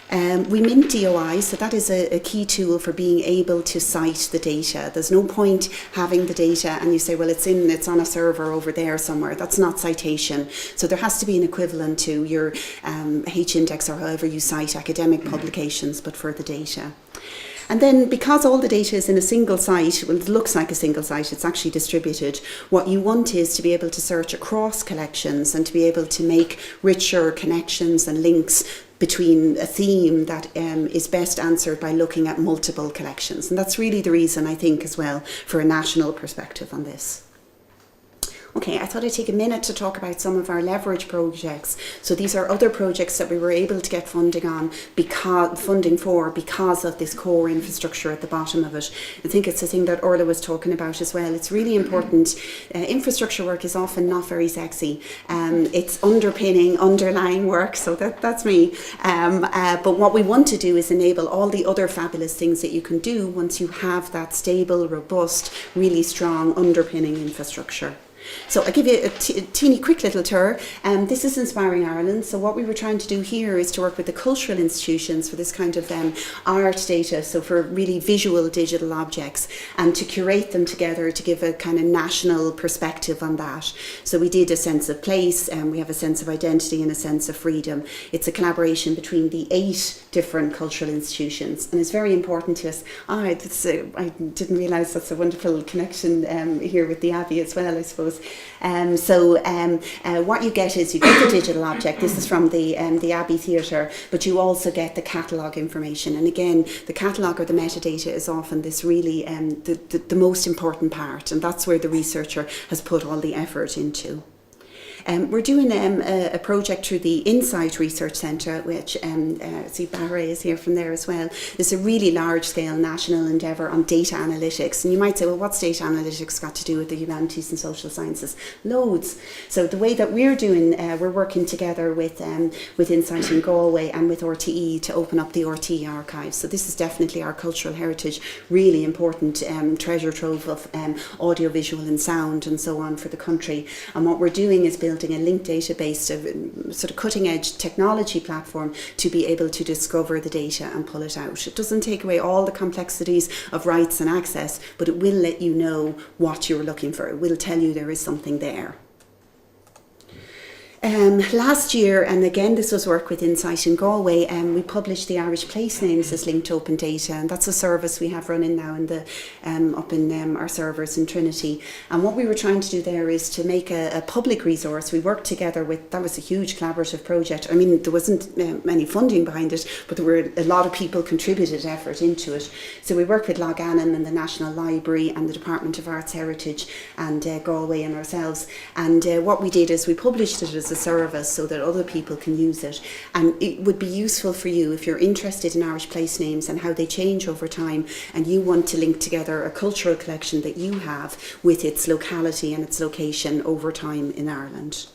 We mint DOI, so that is a key tool for being able to cite the data. There's no point having the data and you say, well, it's on a server over there somewhere. That's not citation. So there has to be an equivalent to your H-index or however you cite academic publications, but for the data. And then because all the data is in a single site, well, it looks like a single site, it's actually distributed, what you want is to be able to search across collections and to be able to make richer connections and links between a theme that is best answered by looking at multiple collections. And that's really the reason, I think, as well, for a national perspective on this. Okay, I thought I'd take a minute to talk about some of our leverage projects. So these are other projects that we were able to get funding for because of this core infrastructure at the bottom of it. I think it's the thing that Orla was talking about as well. It's really important. Infrastructure work is often not very sexy. It's underlying work, so that's me. But what we want to do is enable all the other fabulous things that you can do once you have that stable, robust, really strong underpinning infrastructure. So I'll give you a teeny quick little tour. This is Inspiring Ireland. So what we were trying to do here is to work with the cultural institutions for this kind of art data, so for really visual digital objects, and to curate them together to give a kind of national perspective on that. So we did a sense of place, and we have a sense of identity and a sense of freedom. It's a collaboration between the 8 different cultural institutions, and it's very important to us. I didn't realise that's a wonderful connection here with the Abbey as well, I suppose. What you get is you get the digital object. This is from the Abbey Theatre, but you also get the catalogue information. And again, the catalogue or the metadata is often this really the most important part, and that's where the researcher has put all the effort into. We're doing a project through the Insight Research Centre, which see Barry is here from there as well. It's a really large-scale national endeavour on data analytics. And you might say, well, what's data analytics got to do with the humanities and social sciences? Loads. So the way that we're doing, we're working together with Insight in Galway and with RTE to open up the RTE archives. So this is definitely our cultural heritage, really important treasure trove of audiovisual and sound and so on for the country. And what we're doing is building a linked database, a sort of cutting edge technology platform to be able to discover the data and pull it out. It doesn't take away all the complexities of rights and access, but it will let you know what you're looking for. It will tell you there is something there. Last year, and again this was work with Insight in Galway, we published the Irish place names as linked open data, and that's a service we have running now in the up in our servers in Trinity. And what we were trying to do there is to make a public resource. We worked together with, that was a huge collaborative project. I mean, there wasn't any funding behind it, but there were a lot of people contributed effort into it. So we worked with Logannon and the National Library and the Department of Arts Heritage and Galway and ourselves. And what we did is we published it as a service so that other people can use it, and it would be useful for you if you're interested in Irish place names and how they change over time, and you want to link together a cultural collection that you have with its locality and its location over time in Ireland.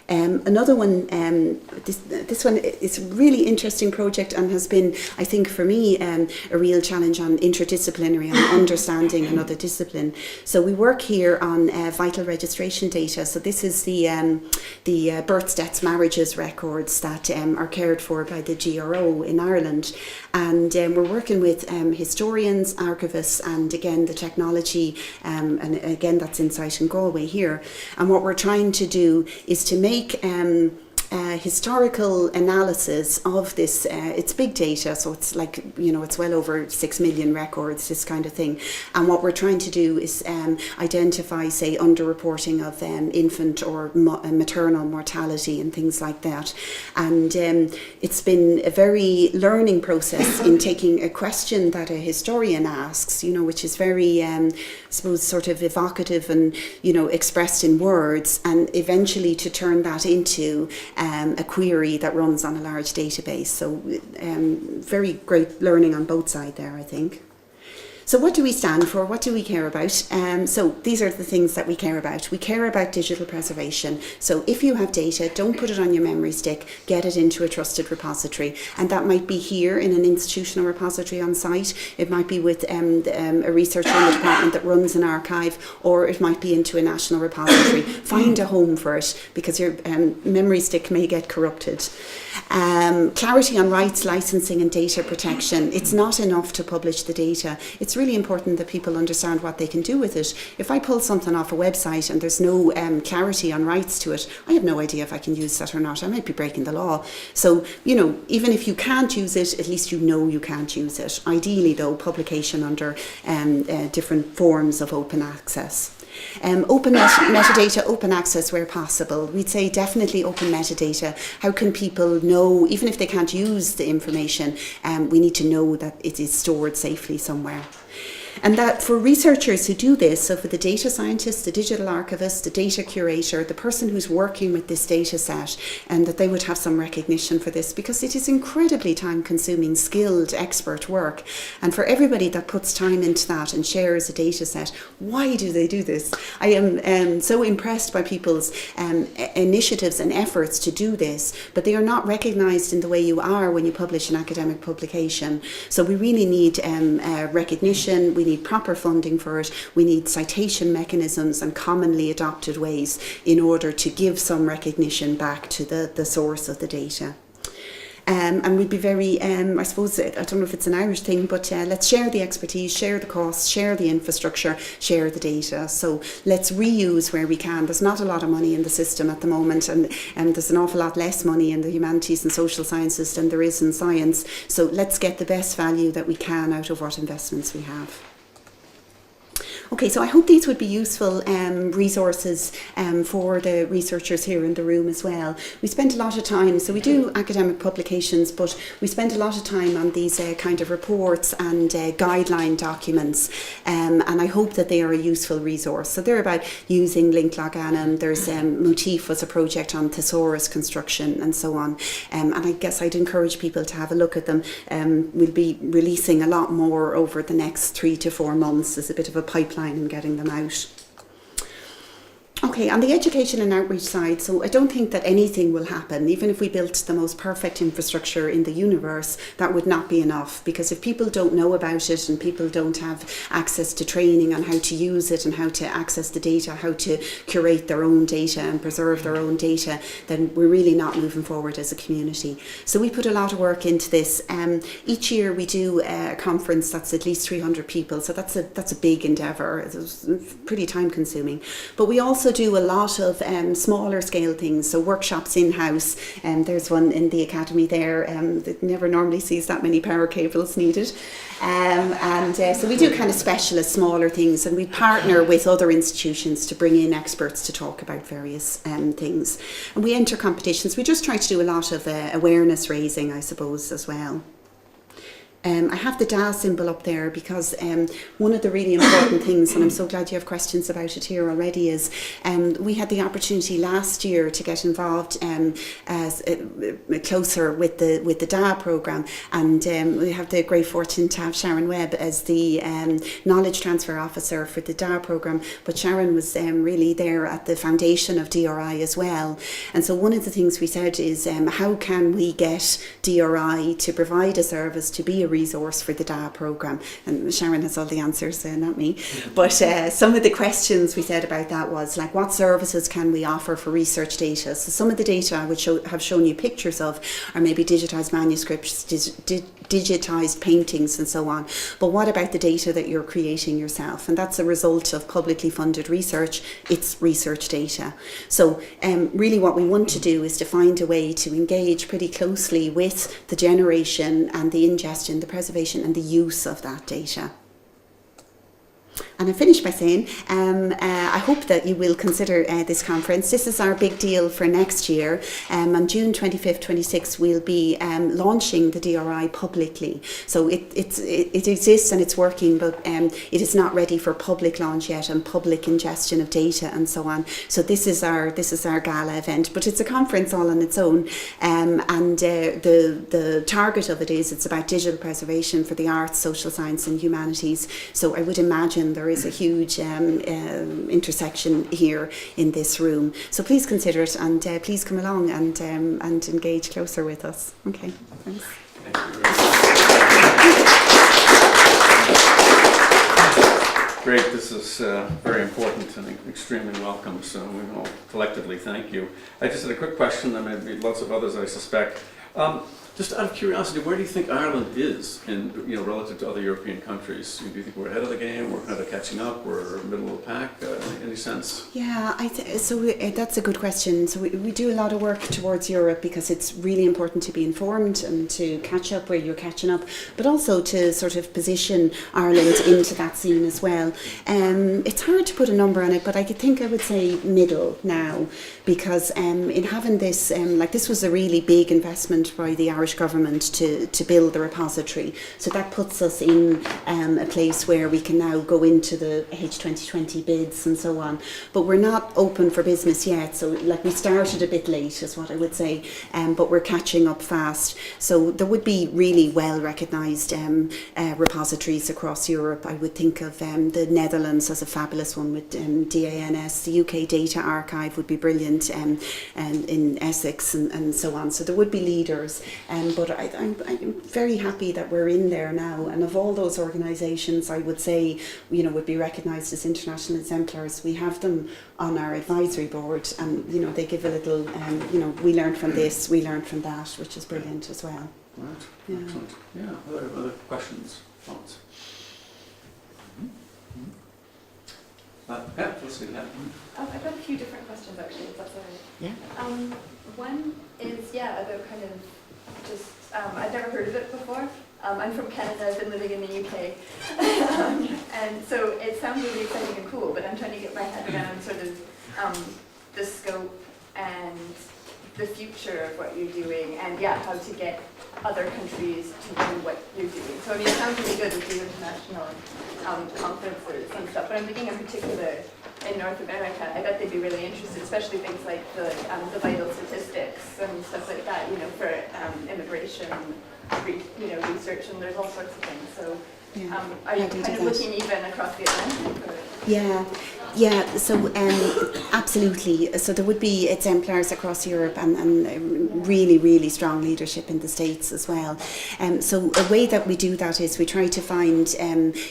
Another one, this one is a really interesting project and has been, I think for me, a real challenge on interdisciplinary, on understanding another discipline. So we work here on vital registration data. So this is the births, deaths, marriages records that are cared for by the GRO in Ireland. And we're working with historians, archivists, and again the technology, and again that's Insight in Galway here. And what we're trying to do is to make historical analysis of this. It's big data, so it's like, it's well over 6 million records, this kind of thing. And what we're trying to do is identify, say, underreporting of infant or maternal mortality and things like that. And it's been a very learning process in taking a question that a historian asks, which is very, I suppose, sort of evocative and, expressed in words, and eventually to turn that into a query that runs on a large database. So very great learning on both sides there, I think. So what do we stand for? What do we care about? So these are the things that we care about. We care about digital preservation. So if you have data, don't put it on your memory stick, get it into a trusted repository. And that might be here in an institutional repository on site. It might be with a researcher in the department that runs an archive, or it might be into a national repository. Find a home for it, because your memory stick may get corrupted. Clarity on rights, licensing and data protection. It's not enough to publish the data. It's really important that people understand what they can do with it. If I pull something off a website and there's no clarity on rights to it, I have no idea if I can use that or not. I might be breaking the law. So, even if you can't use it, at least you can't use it. Ideally, though, publication under different forms of open access. Open metadata, open access where possible. We'd say definitely open metadata. How can people know, even if they can't use the information, we need to know that it is stored safely somewhere. And that for researchers who do this, so for the data scientist, the digital archivist, the data curator, the person who's working with this data set, and that they would have some recognition for this, because it is incredibly time-consuming, skilled, expert work. And for everybody that puts time into that and shares a data set, why do they do this? I am so impressed by people's initiatives and efforts to do this, but they are not recognised in the way you are when you publish an academic publication. So we really need recognition. We need proper funding for it. We need citation mechanisms and commonly adopted ways in order to give some recognition back to the source of the data. And we'd be very, I suppose, I don't know if it's an Irish thing, but let's share the expertise, share the costs, share the infrastructure, share the data. So let's reuse where we can. There's not a lot of money in the system at the moment, and there's an awful lot less money in the humanities and social sciences than there is in science. So let's get the best value that we can out of what investments we have. Okay, so I hope these would be useful resources for the researchers here in the room as well. We spend a lot of time, so we do academic publications, but we spend a lot of time on these kind of reports and guideline documents, and I hope that they are a useful resource. So they're about using Link Loganum. There's Motif was a project on thesaurus construction and so on, and I guess I'd encourage people to have a look at them. We'll be releasing a lot more over the next 3 to 4 months. There's a bit of a pipeline and getting them out. Okay, on the education and outreach side, so I don't think that anything will happen. Even if we built the most perfect infrastructure in the universe, that would not be enough, because if people don't know about it and people don't have access to training on how to use it and how to access the data, how to curate their own data and preserve their own data, then we're really not moving forward as a community. So we put a lot of work into this. Each year we do a conference that's at least 300 people, so that's a big endeavour. It's pretty time consuming. But we also do a lot of smaller scale things, so workshops in-house. There's one in the academy there that never normally sees that many power cables needed. So we do kind of specialist smaller things, and we partner with other institutions to bring in experts to talk about various things. And we enter competitions. We just try to do a lot of awareness raising, I suppose, as well. I have the DA symbol up there because one of the really important things, and I'm so glad you have questions about it here already, is we had the opportunity last year to get involved closer with the DA programme, and we have the great fortune to have Sharon Webb as the knowledge transfer officer for the DA programme, but Sharon was really there at the foundation of DRI as well. And so one of the things we said is how can we get DRI to provide a service, to be a resource for the DA programme? And Sharon has all the answers, not me. But some of the questions we said about that was like, what services can we offer for research data? So some of the data I would have shown you pictures of are maybe digitised manuscripts, digitised paintings and so on. But what about the data that you're creating yourself? And that's a result of publicly funded research. It's research data. So really what we want to do is to find a way to engage pretty closely with the generation and the ingestion, the preservation and the use of that data. And I finish by saying, I hope that you will consider this conference. This is our big deal for next year. On June 25th, 26th, we'll be launching the DRI publicly. So it exists and it's working, but it is not ready for public launch yet and public ingestion of data and so on. So this is our gala event, but it's a conference all on its own. The target of it is it's about digital preservation for the arts, social science and humanities. So I would imagine there is a huge intersection here in this room. So please consider it, and please come along and engage closer with us. Okay, thanks. Great, this is very important and extremely welcome, so we all collectively thank you. I just had a quick question, and maybe lots of others I suspect. Just out of curiosity, where do you think Ireland is in, relative to other European countries? Do you think we're ahead of the game, we're kind of catching up, we're middle of the pack? Any sense? Yeah, that's a good question. So we do a lot of work towards Europe because it's really important to be informed and to catch up where you're catching up, but also to sort of position Ireland into that scene as well. It's hard to put a number on it, but I would say middle now, because in having this, this was a really big investment by the Irish government to build the repository. So that puts us in a place where we can now go into the H2020 bids and so on. But we're not open for business yet. So we started a bit late is what I would say, but we're catching up fast. So there would be really well recognised repositories across Europe. I would think of the Netherlands as a fabulous one with DANS. The UK Data Archive would be brilliant and in Essex and so on. So there would be leaders. But I'm very happy that we're in there now. And of all those organisations, I would say, would be recognised as international exemplars. We have them on our advisory board, and they give a little. We learned from this, we learned from that, which is brilliant as well. Right. Yeah. Excellent. Yeah. Other questions, thoughts? Yeah, let's see that. I've got a few different questions actually, if that's all right. Yeah. One is, about kind of just, I've never heard of it before. I'm from Canada, I've been living in the UK. And so it sounds really exciting and cool, but I'm trying to get my head around sort of the scope and the future of what you're doing, and how to get other countries to do what you're doing. So it sounds really good with the international conferences and stuff, but I'm thinking in particular in North America, I bet they'd be really interested, especially things like the vital statistics and stuff like that, for immigration, research, and there's all sorts of things. So are you kind of looking even across the Atlantic? Or? Yeah, so absolutely. So there would be exemplars across Europe and really, really strong leadership in the States as well. So a way that we do that is we try to find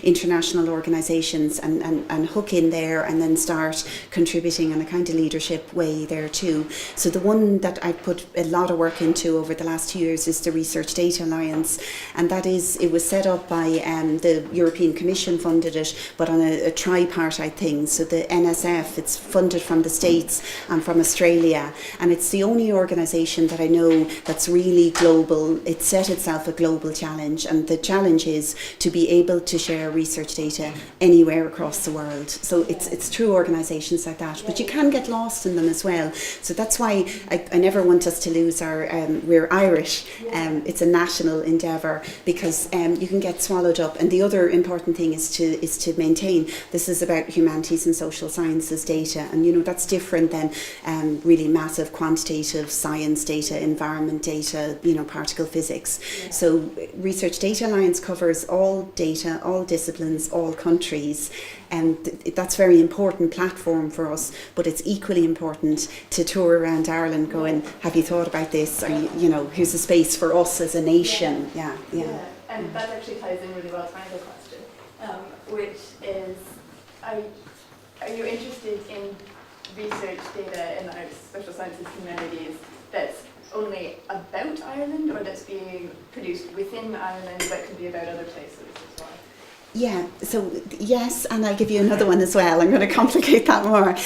international organisations and hook in there and then start contributing in a kind of leadership way there too. So the one that I've put a lot of work into over the last 2 years is the Research Data Alliance, and it was set up by the European Commission funded it, but on a tripartite thing. So the NSF, it's funded from the States and from Australia, and it's the only organisation that I know that's really global. It set itself a global challenge, and the challenge is to be able to share research data anywhere across the world. So it's through organisations like that, but you can get lost in them as well. So that's why I never want us to lose our, we're Irish, it's a national endeavour, because you can get swallowed up. And the other important thing is to maintain. This is about humanities and social sciences data, and that's different than really massive quantitative science data, environment data, particle physics. Yeah. So Research Data Alliance covers all data, all disciplines, all countries, and that's a very important platform for us. But it's equally important to tour around Ireland going, have you thought about this? Or, here's a space for us as a nation. Yeah. And that actually ties in really well to my other question, which is, are you interested in research data in our social sciences humanities that's only about Ireland, or that's being produced within Ireland but could be about other places as well? Yeah, so yes, and I'll give you another one as well. I'm going to complicate that more.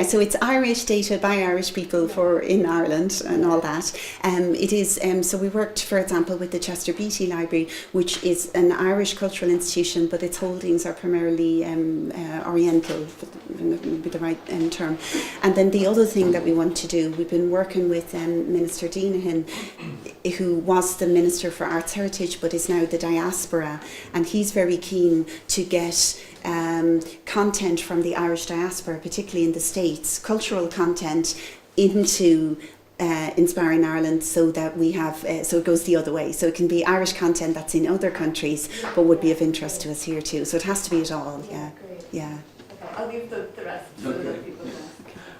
So it's Irish data by Irish people for in Ireland and all that. It is, so we worked, for example, with the Chester Beatty Library, which is an Irish cultural institution, but its holdings are primarily Oriental, would be the right term. And then the other thing that we want to do, we've been working with Minister Deenahan, who was the Minister for Arts Heritage, but is now the Diaspora, and he's very keen to get content from the Irish diaspora, particularly in the States, cultural content, into Inspiring Ireland, so that we have, so it goes the other way. So it can be Irish content that's in other countries, but would be of interest to us here too. So it has to be it all, yeah. Great. Yeah. Okay, I'll leave the rest to Okay. other people to ask.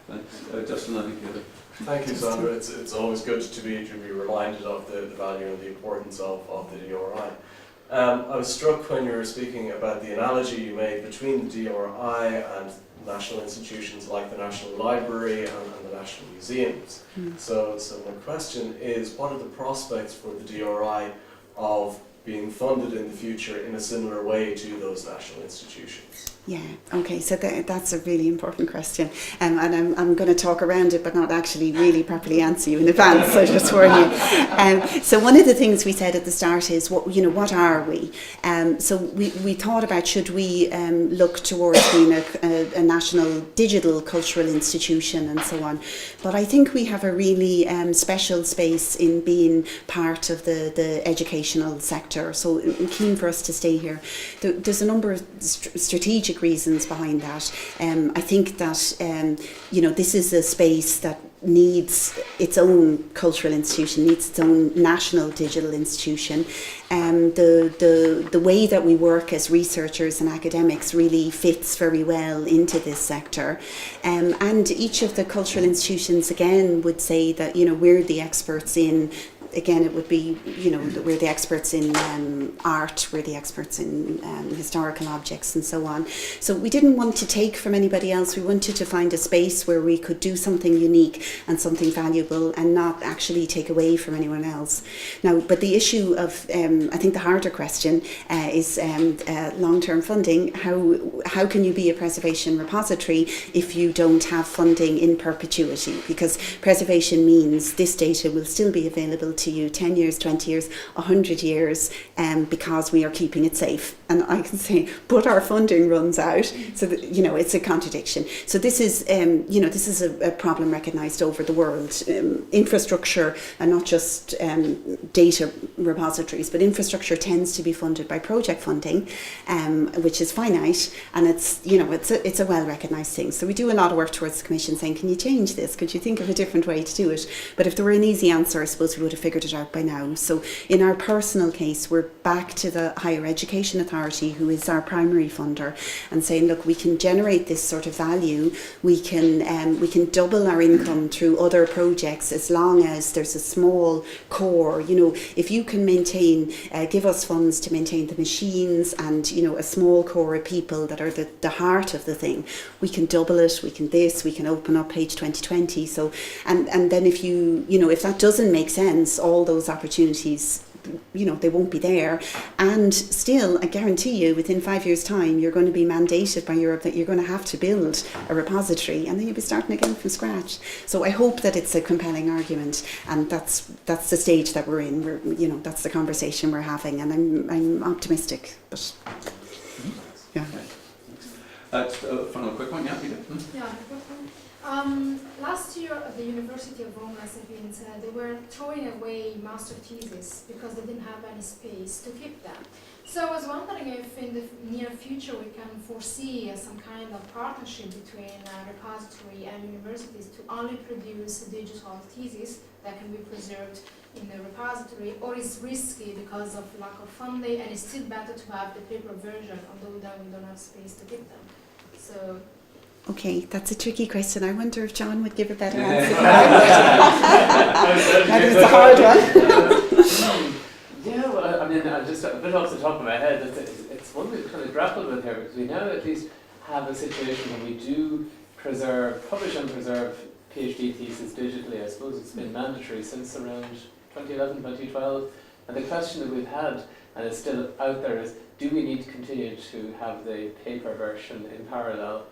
Thanks. Justin, I think you had a... Thank you, Sandra. It's always good to be reminded of the value and the importance of the DRI. I was struck when you were speaking about the analogy you made between the DRI and national institutions like the National Library and the National Museums. So my question is, what are the prospects for the DRI of being funded in the future in a similar way to those national institutions? Yeah, okay, so that's a really important question, and I'm going to talk around it but not actually really properly answer you in advance, so just warn you. So one of the things we said at the start is, what are we? So we thought about, should we look towards being a national digital cultural institution and so on, but I think we have a really special space in being part of the educational sector, so I'm keen for us to stay here. There's a number of strategic reasons behind that. I think that this is a space that needs its own cultural institution, needs its own national digital institution. The way that we work as researchers and academics really fits very well into this sector. And each of the cultural institutions again would say that we're the experts in. Again, it would be, we're the experts in art, we're the experts in historical objects and so on. So we didn't want to take from anybody else. We wanted to find a space where we could do something unique and something valuable and not actually take away from anyone else. Now, but the issue of, I think the harder question is long-term funding. How can you be a preservation repository if you don't have funding in perpetuity? Because preservation means this data will still be available to you 10 years, 20 years, 100 years, because we are keeping it safe. And I can say, but our funding runs out. So that, it's a contradiction. So this is, this is a problem recognised over the world. Infrastructure, and not just data repositories, but infrastructure tends to be funded by project funding, which is finite, and it's a well recognised thing. So we do a lot of work towards the Commission saying, can you change this? Could you think of a different way to do it? But if there were an easy answer, I suppose we would have figured it out by now. So in our personal case, we're back to the Higher Education Authority, who is our primary funder, and saying, look, we can generate this sort of value. We can double our income through other projects as long as there's a small core. If you can maintain, give us funds to maintain the machines and a small core of people that are the heart of the thing, we can double it. We can open up Page 2020. So and then if if that doesn't make sense, all those opportunities, they won't be there. And still, I guarantee you, within 5 years' time, you're going to be mandated by Europe that you're going to have to build a repository, and then you'll be starting again from scratch. So I hope that it's a compelling argument, and that's the stage that we're in. That's the conversation we're having, and I'm optimistic. But yeah. Final quick one, yeah, Peter. Yeah, I have one. Last year at the University of Rome, they were throwing away master theses because they didn't have any space to keep them. So I was wondering if in the near future we can foresee some kind of partnership between a repository and universities to only produce digital theses that can be preserved in the repository, or is risky because of lack of funding, and it's still better to have the paper version, although then we don't have space to keep them. So. Okay, that's a tricky question. I wonder if John would give a better answer. That is a hard one. Yeah, well, I mean, just a bit off the top of my head, it's one we kind of grappled with here, because we now at least have a situation when we do publish and preserve PhD theses digitally. I suppose it's been mandatory since around 2011, 2012. And the question that we've had, and it's still out there, is do we need to continue to have the paper version in parallel?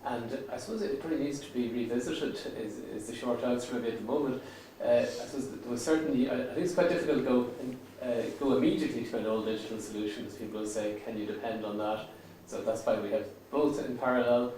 And I suppose it probably needs to be revisited, is the short answer maybe at the moment. I suppose there was certainly, I think it's quite difficult to go immediately to an all digital solution, because people will say, can you depend on that? So that's why we have both in parallel.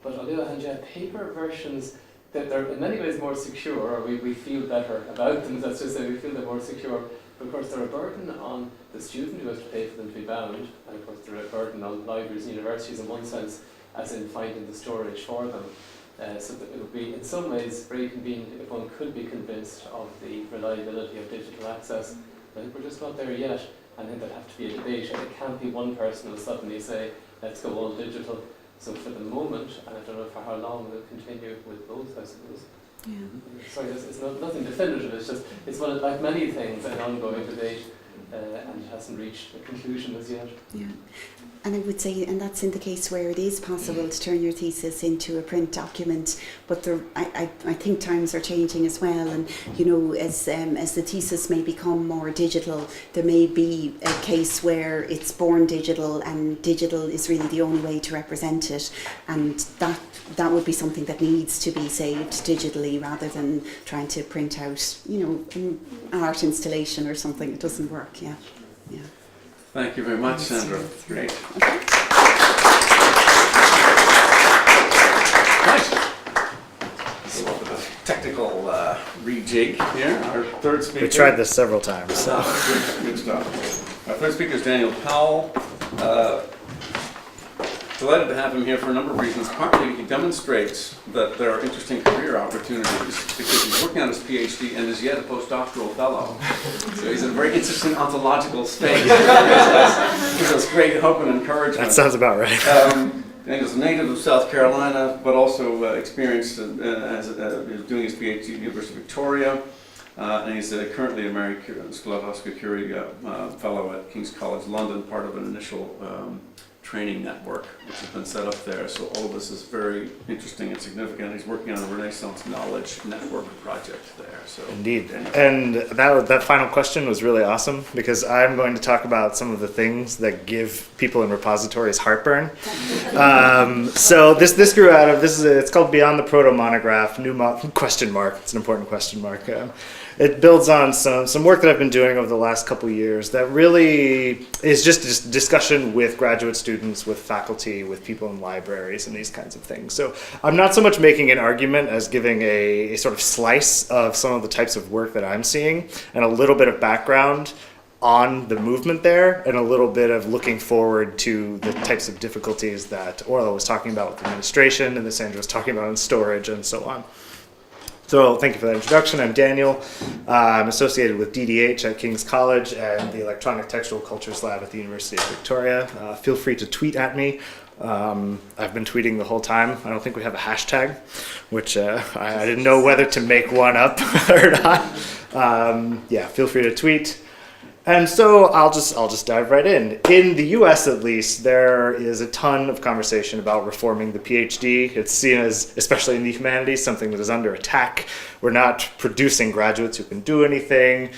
But on the other hand, yeah, paper versions, they're in many ways more secure, or we feel better about them, that's just say we feel they're more secure. But of course, they're a burden on the student who has to pay for them to be bound, and of course, they're a burden on libraries and universities in one sense, as in finding the storage for them. So that it would be, in some ways, very convenient if one could be convinced of the reliability of digital access. I think we're just not there yet. I think there'd have to be a debate, and it can't be one person who will suddenly say, let's go all digital. So for the moment, and I don't know for how long, we'll continue with both, I suppose. Yeah. Sorry, it's nothing definitive, it's one of, like many things, an ongoing debate, and it hasn't reached a conclusion as yet. Yeah. And I would say, and that's in the case where it is possible to turn your thesis into a print document, but I think times are changing as well, and you know, as the thesis may become more digital, there may be a case where it's born digital, and digital is really the only way to represent it, and that would be something that needs to be saved digitally rather than trying to print out, you know, an art installation or something. It doesn't work. Yeah. Thank you very much, Sandra. Great. Okay. Right. So a bit of technical rejig here. Our third speaker. We tried this several times. So. Good stuff. Our third speaker is Daniel Powell. Delighted to have him here for a number of reasons. Partly, he demonstrates that there are interesting career opportunities because he's working on his PhD and is yet a postdoctoral fellow. So he's in a very interesting ontological space. Gives us great hope and encouragement. That sounds about right. Daniel's a native of South Carolina, but also experienced as doing his PhD at the University of Victoria. And he's currently a Mary Skłodowska-Curie fellow at King's College London, part of an initial training network which has been set up there. So all of this is very interesting and significant. He's working on a Renaissance Knowledge Network project there. So indeed. And that final question was really awesome, because I'm going to talk about some of the things that give people in repositories heartburn. So this grew out of, it's called Beyond the Proto-Monograph, question mark. It's an important question mark. It builds on some work that I've been doing over the last couple of years that really is just discussion with graduate students, with faculty, with people in libraries and these kinds of things. So I'm not so much making an argument as giving a sort of slice of some of the types of work that I'm seeing, and a little bit of background on the movement there, and a little bit of looking forward to the types of difficulties that Orla was talking about with administration and that Sandra was talking about in storage and so on. So thank you for that introduction. I'm Daniel. I'm associated with DDH at King's College and the Electronic Textual Cultures Lab at the University of Victoria. Feel free to tweet at me. I've been tweeting the whole time. I don't think we have a hashtag, which I didn't know whether to make one up or not. Yeah, feel free to tweet. And so I'll just dive right in. In the US, at least, there is a ton of conversation about reforming the PhD. It's seen as, especially in the humanities, something that is under attack. We're not producing graduates who can do anything.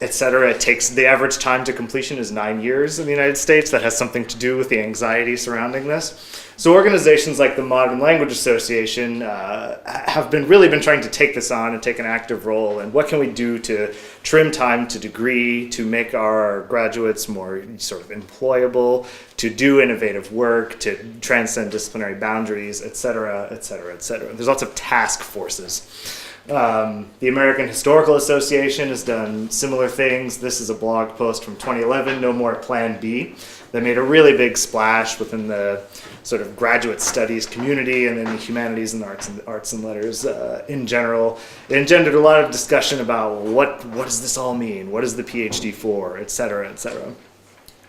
etc. It takes, the average time to completion is 9 years in the United States. That has something to do with the anxiety surrounding this. So organizations like the Modern Language Association have really been trying to take this on and take an active role. And what can we do to trim time to degree, to make our graduates more sort of employable, to do innovative work, to transcend disciplinary boundaries, et cetera, et cetera, et cetera. There's lots of task forces. The American Historical Association has done similar things. This is a blog post from 2011, No More Plan B. They made a really big splash within the sort of graduate studies community and then the humanities and arts and letters in general. It engendered a lot of discussion about what does this all mean? What is the PhD for? Et cetera, et cetera.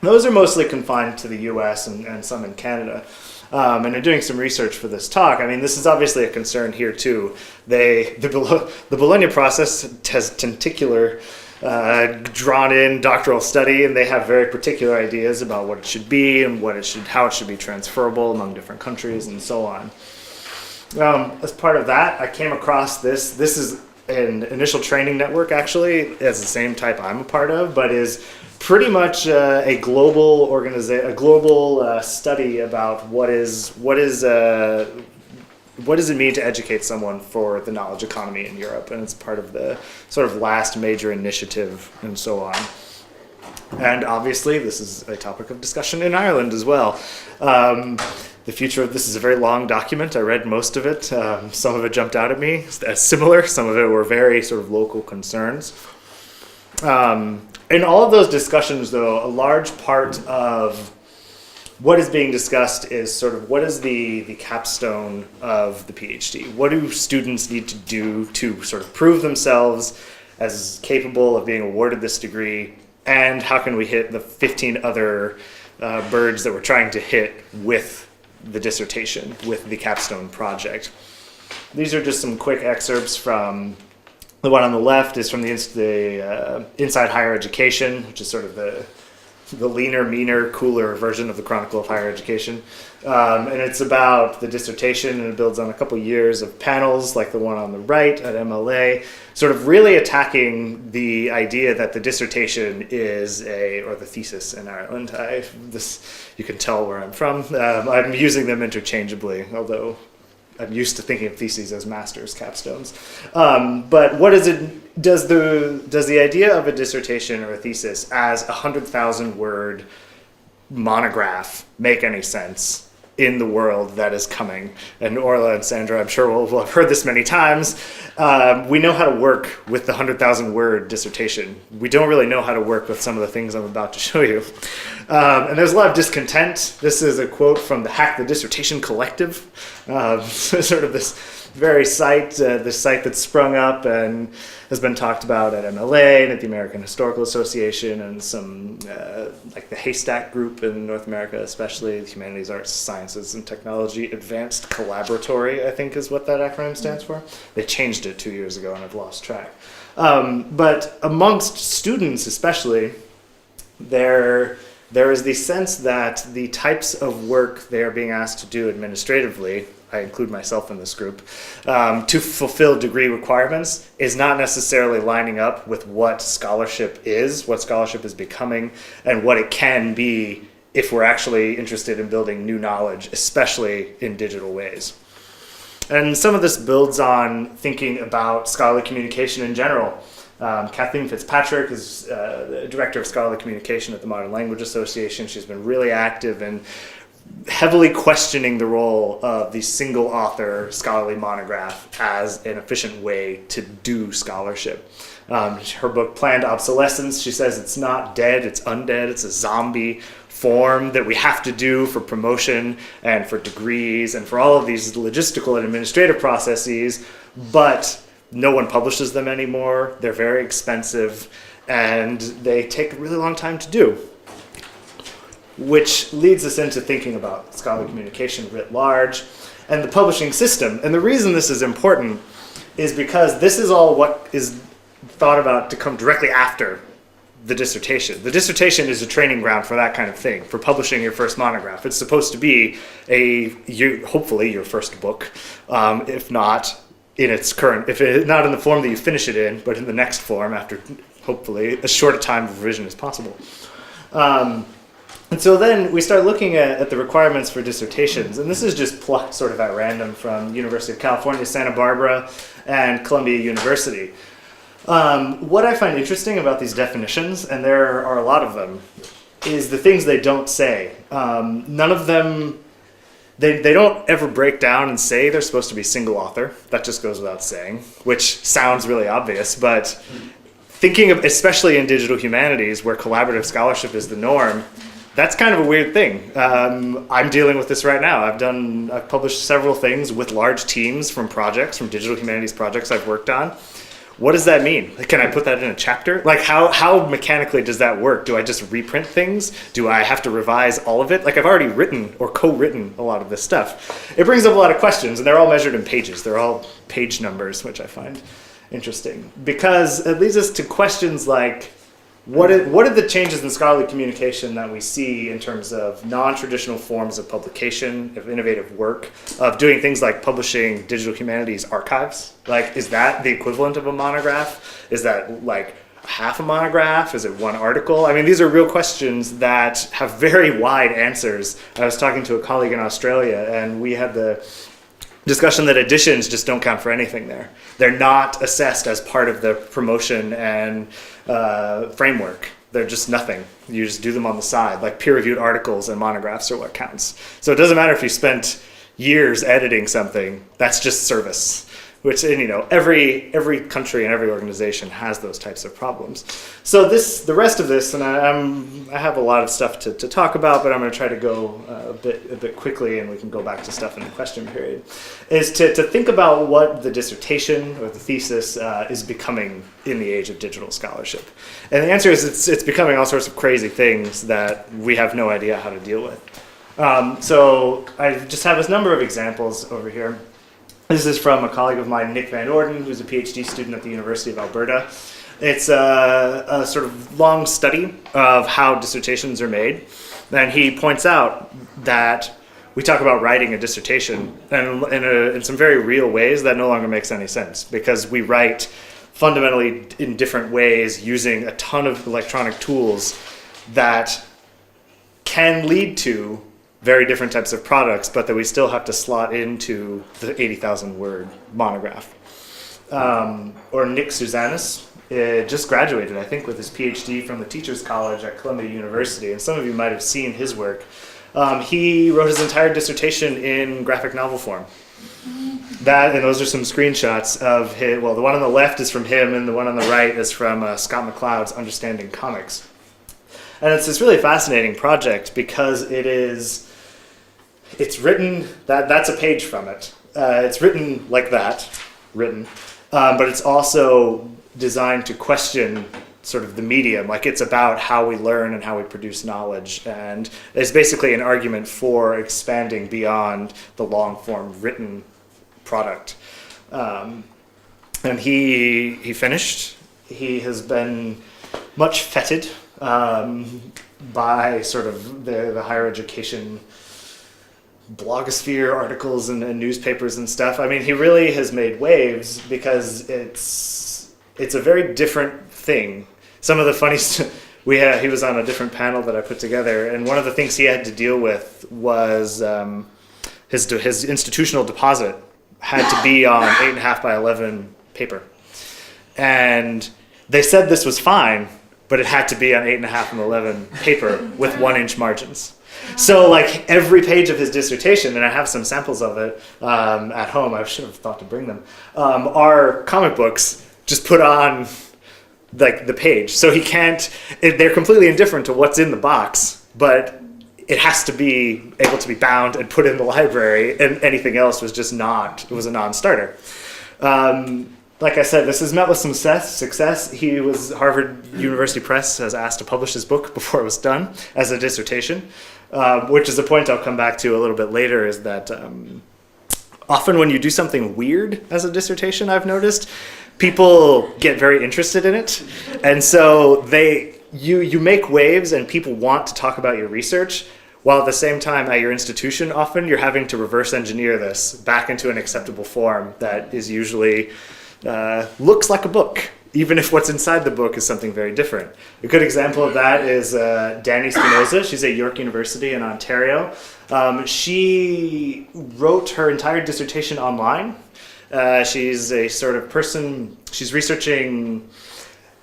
Those are mostly confined to the US and some in Canada. And in doing some research for this talk, I mean, this is obviously a concern here too. The Bologna process has tentacular, drawn-in doctoral study, and they have very particular ideas about what it should be and how it should be transferable among different countries and so on. As part of that, I came across this. This is an initial training network, actually. It's the same type I'm a part of, but is pretty much a global study about what does it mean to educate someone for the knowledge economy in Europe, and it's part of the sort of last major initiative and so on. And obviously, this is a topic of discussion in Ireland as well. The future of this is a very long document. I read most of it. Some of it jumped out at me as similar. Some of it were very sort of local concerns. In all of those discussions, though, a large part of what is being discussed is sort of what is the capstone of the PhD? What do students need to do to sort of prove themselves as capable of being awarded this degree? And how can we hit the 15 other birds that we're trying to hit with the dissertation, with the capstone project? These are just some quick excerpts from the one on the left is from the Inside Higher Education, which is sort of the leaner, meaner, cooler version of the Chronicle of Higher Education. And it's about the dissertation, and it builds on a couple years of panels like the one on the right at MLA, sort of really attacking the idea that the dissertation is or the thesis in Ireland. You can tell where I'm from. I'm using them interchangeably, although I'm used to thinking of theses as master's capstones. But what is it? Does the idea of a dissertation or a thesis as a 100,000 word monograph make any sense in the world that is coming? And Orla and Sandra, I'm sure will have heard this many times. We know how to work with the 100,000 word dissertation. We don't really know how to work with some of the things I'm about to show you. And there's a lot of discontent. This is a quote from the Hack the Dissertation Collective, sort of this very site that's sprung up and has been talked about at MLA and at the American Historical Association and some, like the Haystack Group in North America, especially the Humanities, Arts, Sciences, and Technology Advanced Collaboratory, I think is what that acronym stands for. They changed it 2 years ago and I've lost track. But amongst students especially, there is the sense that the types of work they are being asked to do administratively, I include myself in this group, to fulfill degree requirements is not necessarily lining up with what scholarship is becoming, and what it can be if we're actually interested in building new knowledge, especially in digital ways. And some of this builds on thinking about scholarly communication in general. Kathleen Fitzpatrick is the Director of Scholarly Communication at the Modern Language Association. She's been really active in heavily questioning the role of the single author scholarly monograph as an efficient way to do scholarship. Her book, Planned Obsolescence, she says it's not dead, it's undead, it's a zombie form that we have to do for promotion and for degrees and for all of these logistical and administrative processes, but no one publishes them anymore. They're very expensive and they take a really long time to do, which leads us into thinking about scholarly communication writ large and the publishing system. And the reason this is important is because this is all what is thought about to come directly after the dissertation. The dissertation is a training ground for that kind of thing, for publishing your first monograph. It's supposed to be hopefully your first book, if not in its current, not in the form that you finish it in, but in the next form after hopefully as short a time of revision as possible. And so then we start looking at the requirements for dissertations, and this is just plucked sort of at random from University of California, Santa Barbara, and Columbia University. What I find interesting about these definitions, and there are a lot of them, is the things they don't say. None of them, they don't ever break down and say they're supposed to be single author. That just goes without saying, which sounds really obvious, but thinking of, especially in digital humanities where collaborative scholarship is the norm, that's kind of a weird thing. I'm dealing with this right now. I've published several things with large teams from projects, from digital humanities projects I've worked on. What does that mean? Can I put that in a chapter? Like how mechanically does that work? Do I just reprint things? Do I have to revise all of it? Like I've already written or co-written a lot of this stuff. It brings up a lot of questions, and they're all measured in pages. They're all page numbers, which I find interesting. Because it leads us to questions like, what are the changes in scholarly communication that we see in terms of non-traditional forms of publication, of innovative work, of doing things like publishing digital humanities archives? Like, is that the equivalent of a monograph? Is that like half a monograph? Is it one article? I mean, these are real questions that have very wide answers. I was talking to a colleague in Australia, and we had the discussion that editions just don't count for anything there. They're not assessed as part of the promotion and framework. They're just nothing. You just do them on the side. Like peer-reviewed articles and monographs are what counts. So it doesn't matter if you spent years editing something. That's just service. Which, and, you know, every country and every organization has those types of problems. So the rest of this, and I have a lot of stuff to talk about, but I'm going to try to go a bit quickly, and we can go back to stuff in the question period, is to think about what the dissertation or the thesis is becoming in the age of digital scholarship. And the answer is it's becoming all sorts of crazy things that we have no idea how to deal with. So I just have this number of examples over here. This is from a colleague of mine, Nick Van Orden, who's a PhD student at the University of Alberta. It's a sort of long study of how dissertations are made. And he points out that we talk about writing a dissertation, and in some very real ways that no longer makes any sense, because we write fundamentally in different ways using a ton of electronic tools that can lead to very different types of products, but that we still have to slot into the 80,000 word monograph. Or Nick Suzanis just graduated, I think, with his PhD from the Teachers College at Columbia University, and some of you might have seen his work. He wrote his entire dissertation in graphic novel form. And those are some screenshots of his, well, the one on the left is from him, and the one on the right is from Scott McCloud's Understanding Comics. And it's this really fascinating project because it's written, that's a page from it. It's written like that, but it's also designed to question sort of the medium. Like, it's about how we learn and how we produce knowledge, and it's basically an argument for expanding beyond the long form written product. And he finished. He has been much feted by sort of the higher education blogosphere articles and newspapers and stuff. I mean, he really has made waves because it's a very different thing. Some of the funny he was on a different panel that I put together, and one of the things he had to deal with was his institutional deposit had to be on 8.5 by 11 paper. And they said this was fine, but it had to be on 8.5 and 11 paper with 1-inch margins. So, like, every page of his dissertation, and I have some samples of it at home, I should have thought to bring them, are comic books just put on, like, the page. So he can't, they're completely indifferent to what's in the box, but it has to be able to be bound and put in the library, and anything else was just it was a non-starter. Like I said, this has met with some success. Harvard University Press has asked to publish his book before it was done as a dissertation, which is a point I'll come back to a little bit later, is that often when you do something weird as a dissertation, I've noticed, people get very interested in it. And so you make waves and people want to talk about your research, while at the same time at your institution, often you're having to reverse engineer this back into an acceptable form that is usually looks like a book even if what's inside the book is something very different. A good example of that is Dani Spinoza. She's at York University in Ontario. She wrote her entire dissertation online. She's a sort of person, she's researching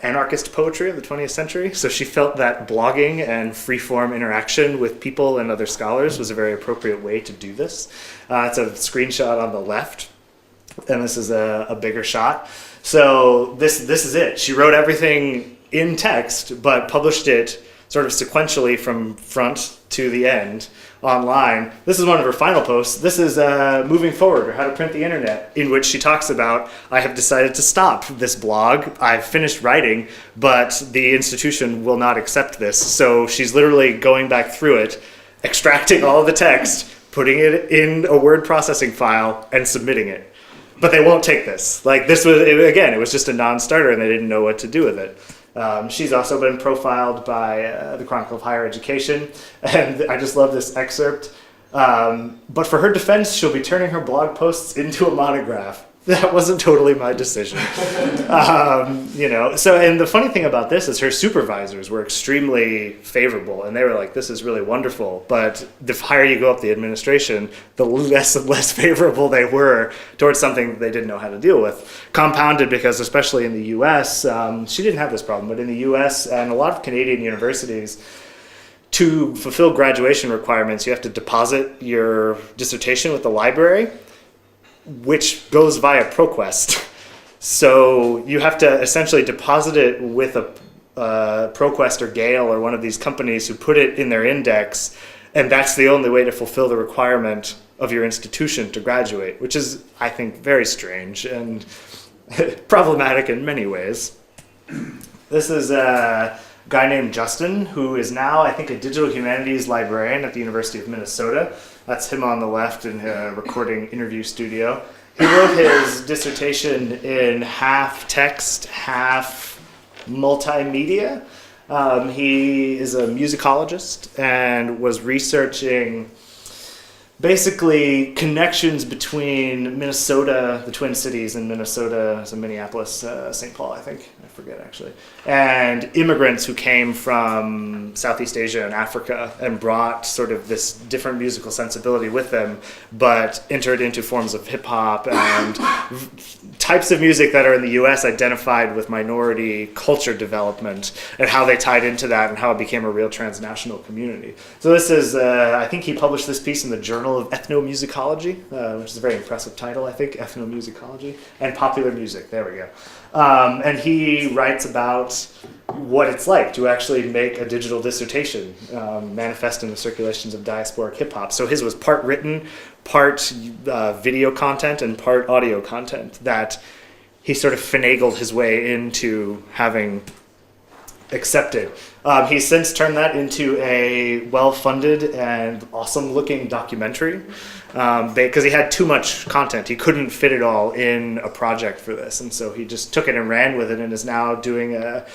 anarchist poetry of the 20th century, so she felt that blogging and free-form interaction with people and other scholars was a very appropriate way to do this. It's a screenshot on the left, and this is a bigger shot. So this is it. She wrote everything in text, but published it sort of sequentially from front to the end online. This is one of her final posts. This is Moving Forward, or How to Print the Internet, in which she talks about, I have decided to stop this blog. I've finished writing, but the institution will not accept this. So she's literally going back through it, extracting all of the text, putting it in a word processing file, and submitting it. But they won't take this. Like, this was, again, it was just a non-starter, and they didn't know what to do with it. She's also been profiled by the Chronicle of Higher Education, and I just love this excerpt. But for her defense, she'll be turning her blog posts into a monograph. That wasn't totally my decision. So, and the funny thing about this is her supervisors were extremely favorable, and they were like, this is really wonderful. But the higher you go up the administration, the less and less favorable they were towards something that they didn't know how to deal with. Compounded because, especially in the US, she didn't have this problem, but in the US and a lot of Canadian universities, to fulfill graduation requirements, you have to deposit your dissertation with the library, which goes via ProQuest. So you have to essentially deposit it with a ProQuest or Gale or one of these companies who put it in their index, and that's the only way to fulfill the requirement of your institution to graduate, which is, I think, very strange and problematic in many ways. This is a guy named Justin, who is now, I think, a digital humanities librarian at the University of Minnesota. That's him on the left in a recording interview studio. He wrote his dissertation in half text, half multimedia. He is a musicologist and was researching basically connections between Minnesota, the Twin Cities in Minnesota, so Minneapolis, St. Paul, I think, I forget actually, and immigrants who came from Southeast Asia and Africa and brought sort of this different musical sensibility with them, but entered into forms of hip hop and types of music that are in the US identified with minority culture development, and how they tied into that and how it became a real transnational community. So this is, I think he published this piece in the Journal of Ethnomusicology, which is a very impressive title, I think, Ethnomusicology, and Popular Music, there we go. And he writes about what it's like to actually make a digital dissertation, manifest in the circulations of diasporic hip hop. So his was part written, part video content, and part audio content that he sort of finagled his way into having accepted. He's since turned that into a well-funded and awesome-looking documentary because he had too much content. He couldn't fit it all in a project for this, and so he just took it and ran with it, and is now doing a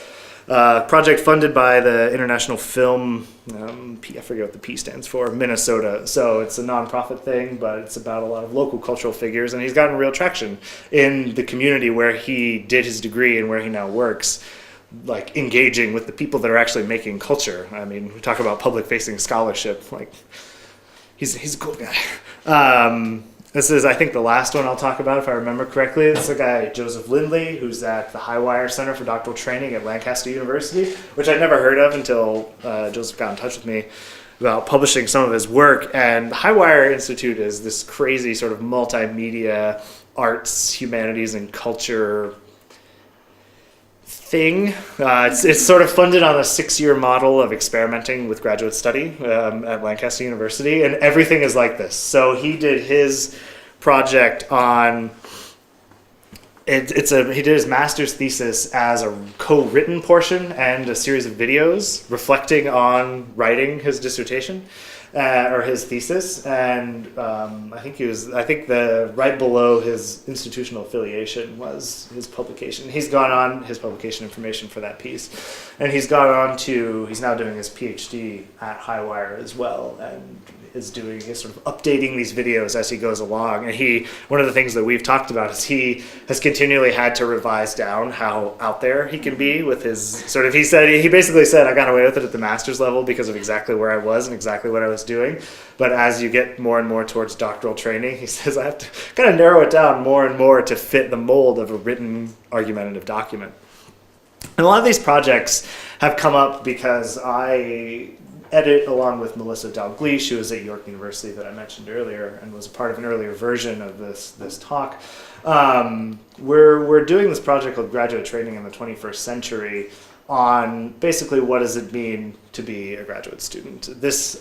project funded by the International Film, I forget what the P stands for, Minnesota. So it's a nonprofit thing, but it's about a lot of local cultural figures, and he's gotten real traction in the community where he did his degree and where he now works, like engaging with the people that are actually making culture. I mean, we talk about public-facing scholarship, like he's a cool guy. This is, I think, the last one I'll talk about, if I remember correctly. This is a guy, Joseph Lindley, who's at the Highwire Center for Doctoral Training at Lancaster University, which I'd never heard of until Joseph got in touch with me about publishing some of his work. And the Highwire Institute is this crazy sort of multimedia, arts, humanities, and culture thing. It's sort of funded on a 6-year model of experimenting with graduate study at Lancaster University, and everything is like this. So he did his project on he did his master's thesis as a co-written portion and a series of videos reflecting on writing his dissertation. or his thesis, and I think the right below his institutional affiliation was his publication. He's gone on his publication information for that piece, and he's now doing his PhD at Highwire as well, and is sort of updating these videos as he goes along. And one of the things that we've talked about is he has continually had to revise down how out there he can be with his he basically said, I got away with it at the master's level because of exactly where I was and exactly what I was doing. But as you get more and more towards doctoral training, he says, I have to kind of narrow it down more and more to fit the mold of a written argumentative document. And a lot of these projects have come up because I edit along with Melissa Dalgleish, who was at York University that I mentioned earlier and was a part of an earlier version of this talk. We're doing this project called Graduate Training in the 21st Century on basically what does it mean to be a graduate student.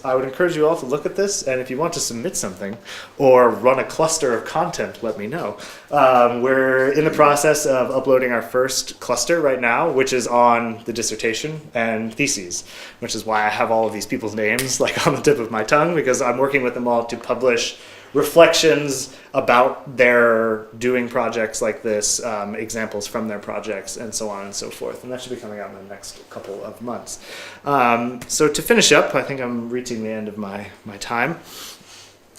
I would encourage you all to look at this, and if you want to submit something or run a cluster of content, let me know. We're in the process of uploading our first cluster right now, which is on the dissertation and theses, which is why I have all of these people's names like on the tip of my tongue, because I'm working with them all to publish reflections about their doing projects like this, examples from their projects, and so on and so forth. And that should be coming out in the next couple of months. So to finish up, I think I'm reaching the end of my time.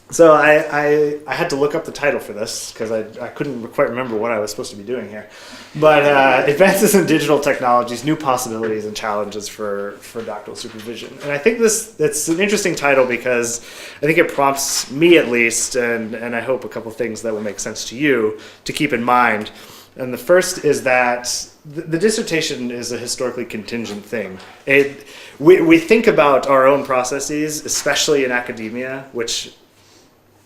So I had to look up the title for this because I couldn't quite remember what I was supposed to be doing here. But Advances in Digital Technologies, New Possibilities and Challenges for Doctoral Supervision. And I think it's an interesting title because I think it prompts me at least, and I hope a couple things that will make sense to you, to keep in mind. And the first is that the dissertation is a historically contingent thing. We think about our own processes, especially in academia, which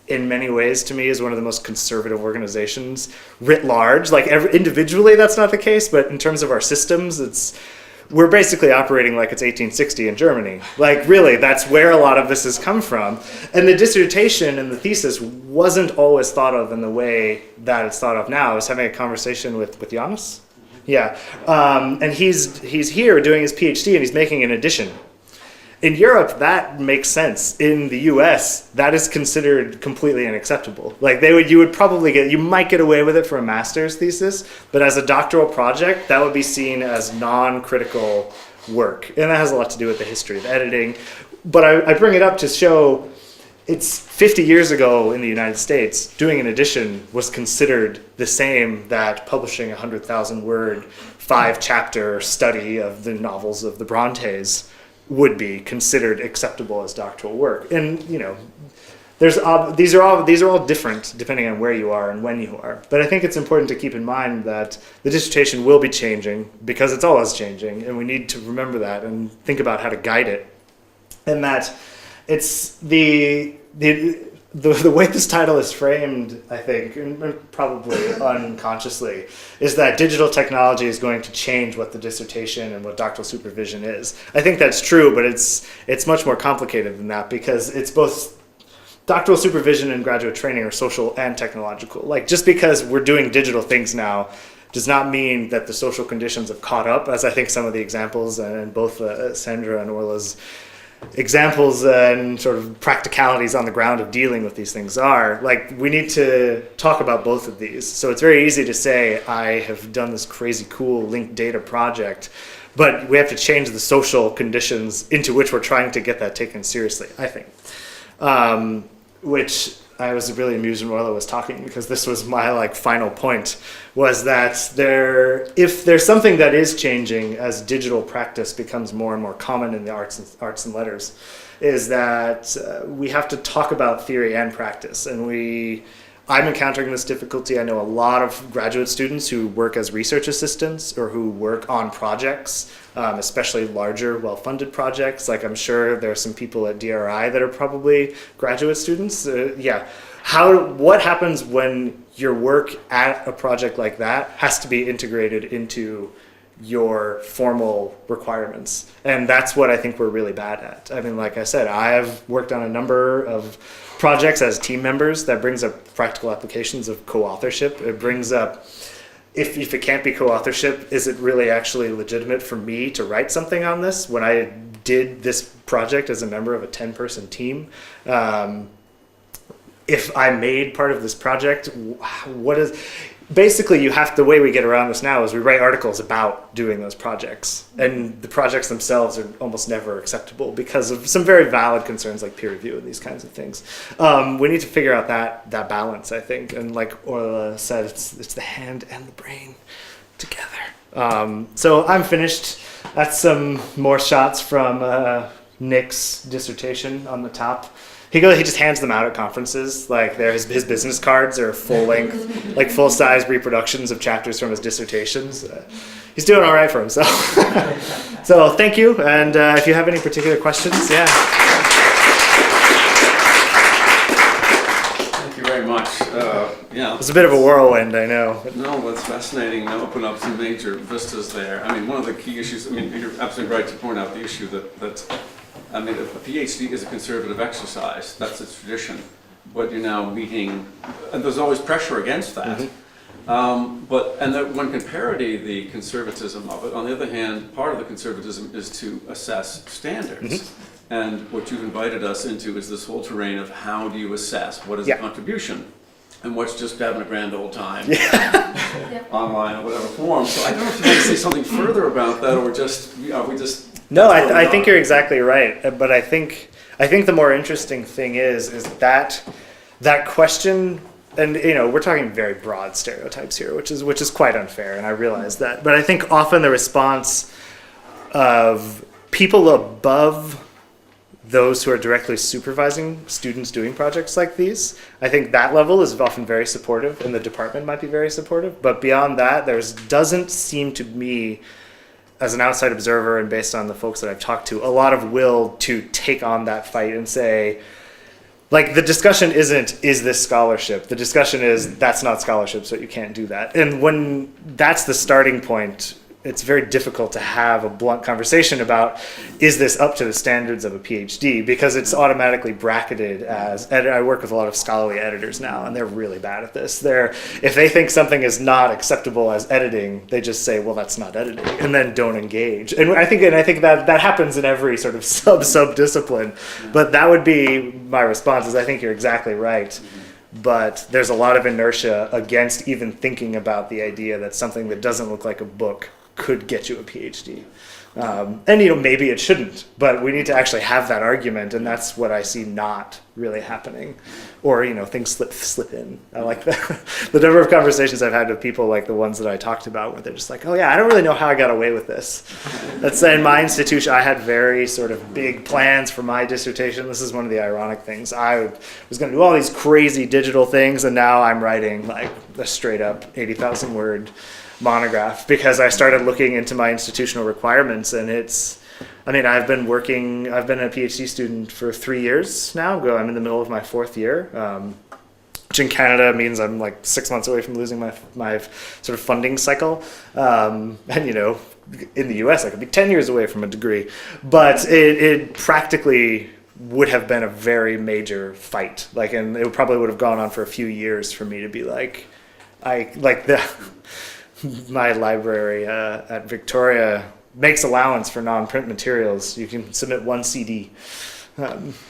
in many ways, to me, is one of the most conservative organizations writ large. Like individually, that's not the case, but in terms of our systems, we're basically operating like it's 1860 in Germany. Like really, that's where a lot of this has come from. And the dissertation and the thesis wasn't always thought of in the way that it's thought of now. I was having a conversation with Giannis. Yeah, and he's here doing his PhD and he's making an edition. In Europe, that makes sense. In the US, that is considered completely unacceptable. Like you might get away with it for a master's thesis, but as a doctoral project, that would be seen as non-critical work. And that has a lot to do with the history of editing. But I bring it up to show it's 50 years ago in the United States, doing an edition was considered the same that publishing a 100,000 word, 5-chapter study of the novels of the Brontes would be considered acceptable as doctoral work. And these are all different depending on where you are and when you are. But I think it's important to keep in mind that the dissertation will be changing because it's always changing, and we need to remember that and think about how to guide it. And that it's the way this title is framed, I think, and probably unconsciously, is that digital technology is going to change what the dissertation and what doctoral supervision is. I think that's true, but it's much more complicated than that because it's both doctoral supervision and graduate training are social and technological. Like just because we're doing digital things now does not mean that the social conditions have caught up, as I think some of the examples and both Sandra and Orla's examples and sort of practicalities on the ground of dealing with these things are. Like we need to talk about both of these. So it's very easy to say I have done this crazy cool linked data project, but we have to change the social conditions into which we're trying to get that taken seriously, I think. Which I was really amused when Orla was talking because this was my final point, was that if there's something that is changing as digital practice becomes more and more common in the arts and letters, is that we have to talk about theory and practice. And I'm encountering this difficulty. I know a lot of graduate students who work as research assistants or who work on projects, especially larger, well-funded projects. Like I'm sure there are some people at DRI that are probably graduate students. What happens when your work at a project like that has to be integrated into your formal requirements? And that's what I think we're really bad at. I mean, like I said, I have worked on a number of projects as team members that brings up practical applications of co-authorship. It brings up, if it can't be co-authorship, is it really actually legitimate for me to write something on this when I did this project as a member of a 10-person team, if I made part of this project, what is... Basically, the way we get around this now is we write articles about doing those projects. And the projects themselves are almost never acceptable because of some very valid concerns like peer review and these kinds of things. We need to figure out that balance, I think. And like Orla said, it's the hand and the brain together. So I'm finished. That's some more shots from Nick's dissertation on the top. He just hands them out at conferences. Like his business cards are full length, like full size reproductions of chapters from his dissertations. He's doing all right for himself. So thank you. And if you have any particular questions, yeah. Thank you very much. Yeah. It's a bit of a whirlwind, I know. No, it's fascinating. Open up some major vistas there. I mean, one of the key issues, you're absolutely right to point out the issue that a PhD is a conservative exercise. That's its tradition. But you're now meeting, and there's always pressure against that. And that one can parody the conservatism of it. On the other hand, part of the conservatism is to assess standards. And what you've invited us into is this whole terrain of how do you assess? What is a contribution? And what's just having a grand old time online or whatever form. So I don't know if you want to say something further about that, or just, are we just... No, I think you're exactly right. But I think the more interesting thing is that question, and we're talking very broad stereotypes here, which is quite unfair, and I realize that. But I think often the response of people above those who are directly supervising students doing projects like these, I think that level is often very supportive, and the department might be very supportive. But beyond that, doesn't seem to me, as an outside observer and based on the folks that I've talked to, a lot of will to take on that fight and say, like, the discussion isn't, is this scholarship? The discussion is, that's not scholarship, so you can't do that. And when that's the starting point, it's very difficult to have a blunt conversation about, is this up to the standards of a PhD? Because it's automatically bracketed as, and I work with a lot of scholarly editors now, and they're really bad at this. If they think something is not acceptable as editing, they just say, well, that's not editing, and then don't engage. And I think that happens in every sort of sub-discipline. But that would be my response, is I think you're exactly right. But there's a lot of inertia against even thinking about the idea that something that doesn't look like a book could get you a PhD. And maybe it shouldn't, but we need to actually have that argument, and that's what I see not really happening. Or things slip in. I like the number of conversations I've had with people like the ones that I talked about, where they're just like, oh yeah, I don't really know how I got away with this. Let's say in my institution, I had very sort of big plans for my dissertation. This is one of the ironic things. I was going to do all these crazy digital things, and now I'm writing like a straight up 80,000 word monograph, because I started looking into my institutional requirements, and I've been a PhD student for 3 years now. I'm in the middle of my 4th year, which in Canada means I'm like 6 months away from losing my sort of funding cycle. And in the US I could be 10 years away from a degree, but it practically would have been a very major fight. And it probably would have gone on for a few years for me to be like, my library at Victoria makes allowance for non-print materials. You can submit 1 CD.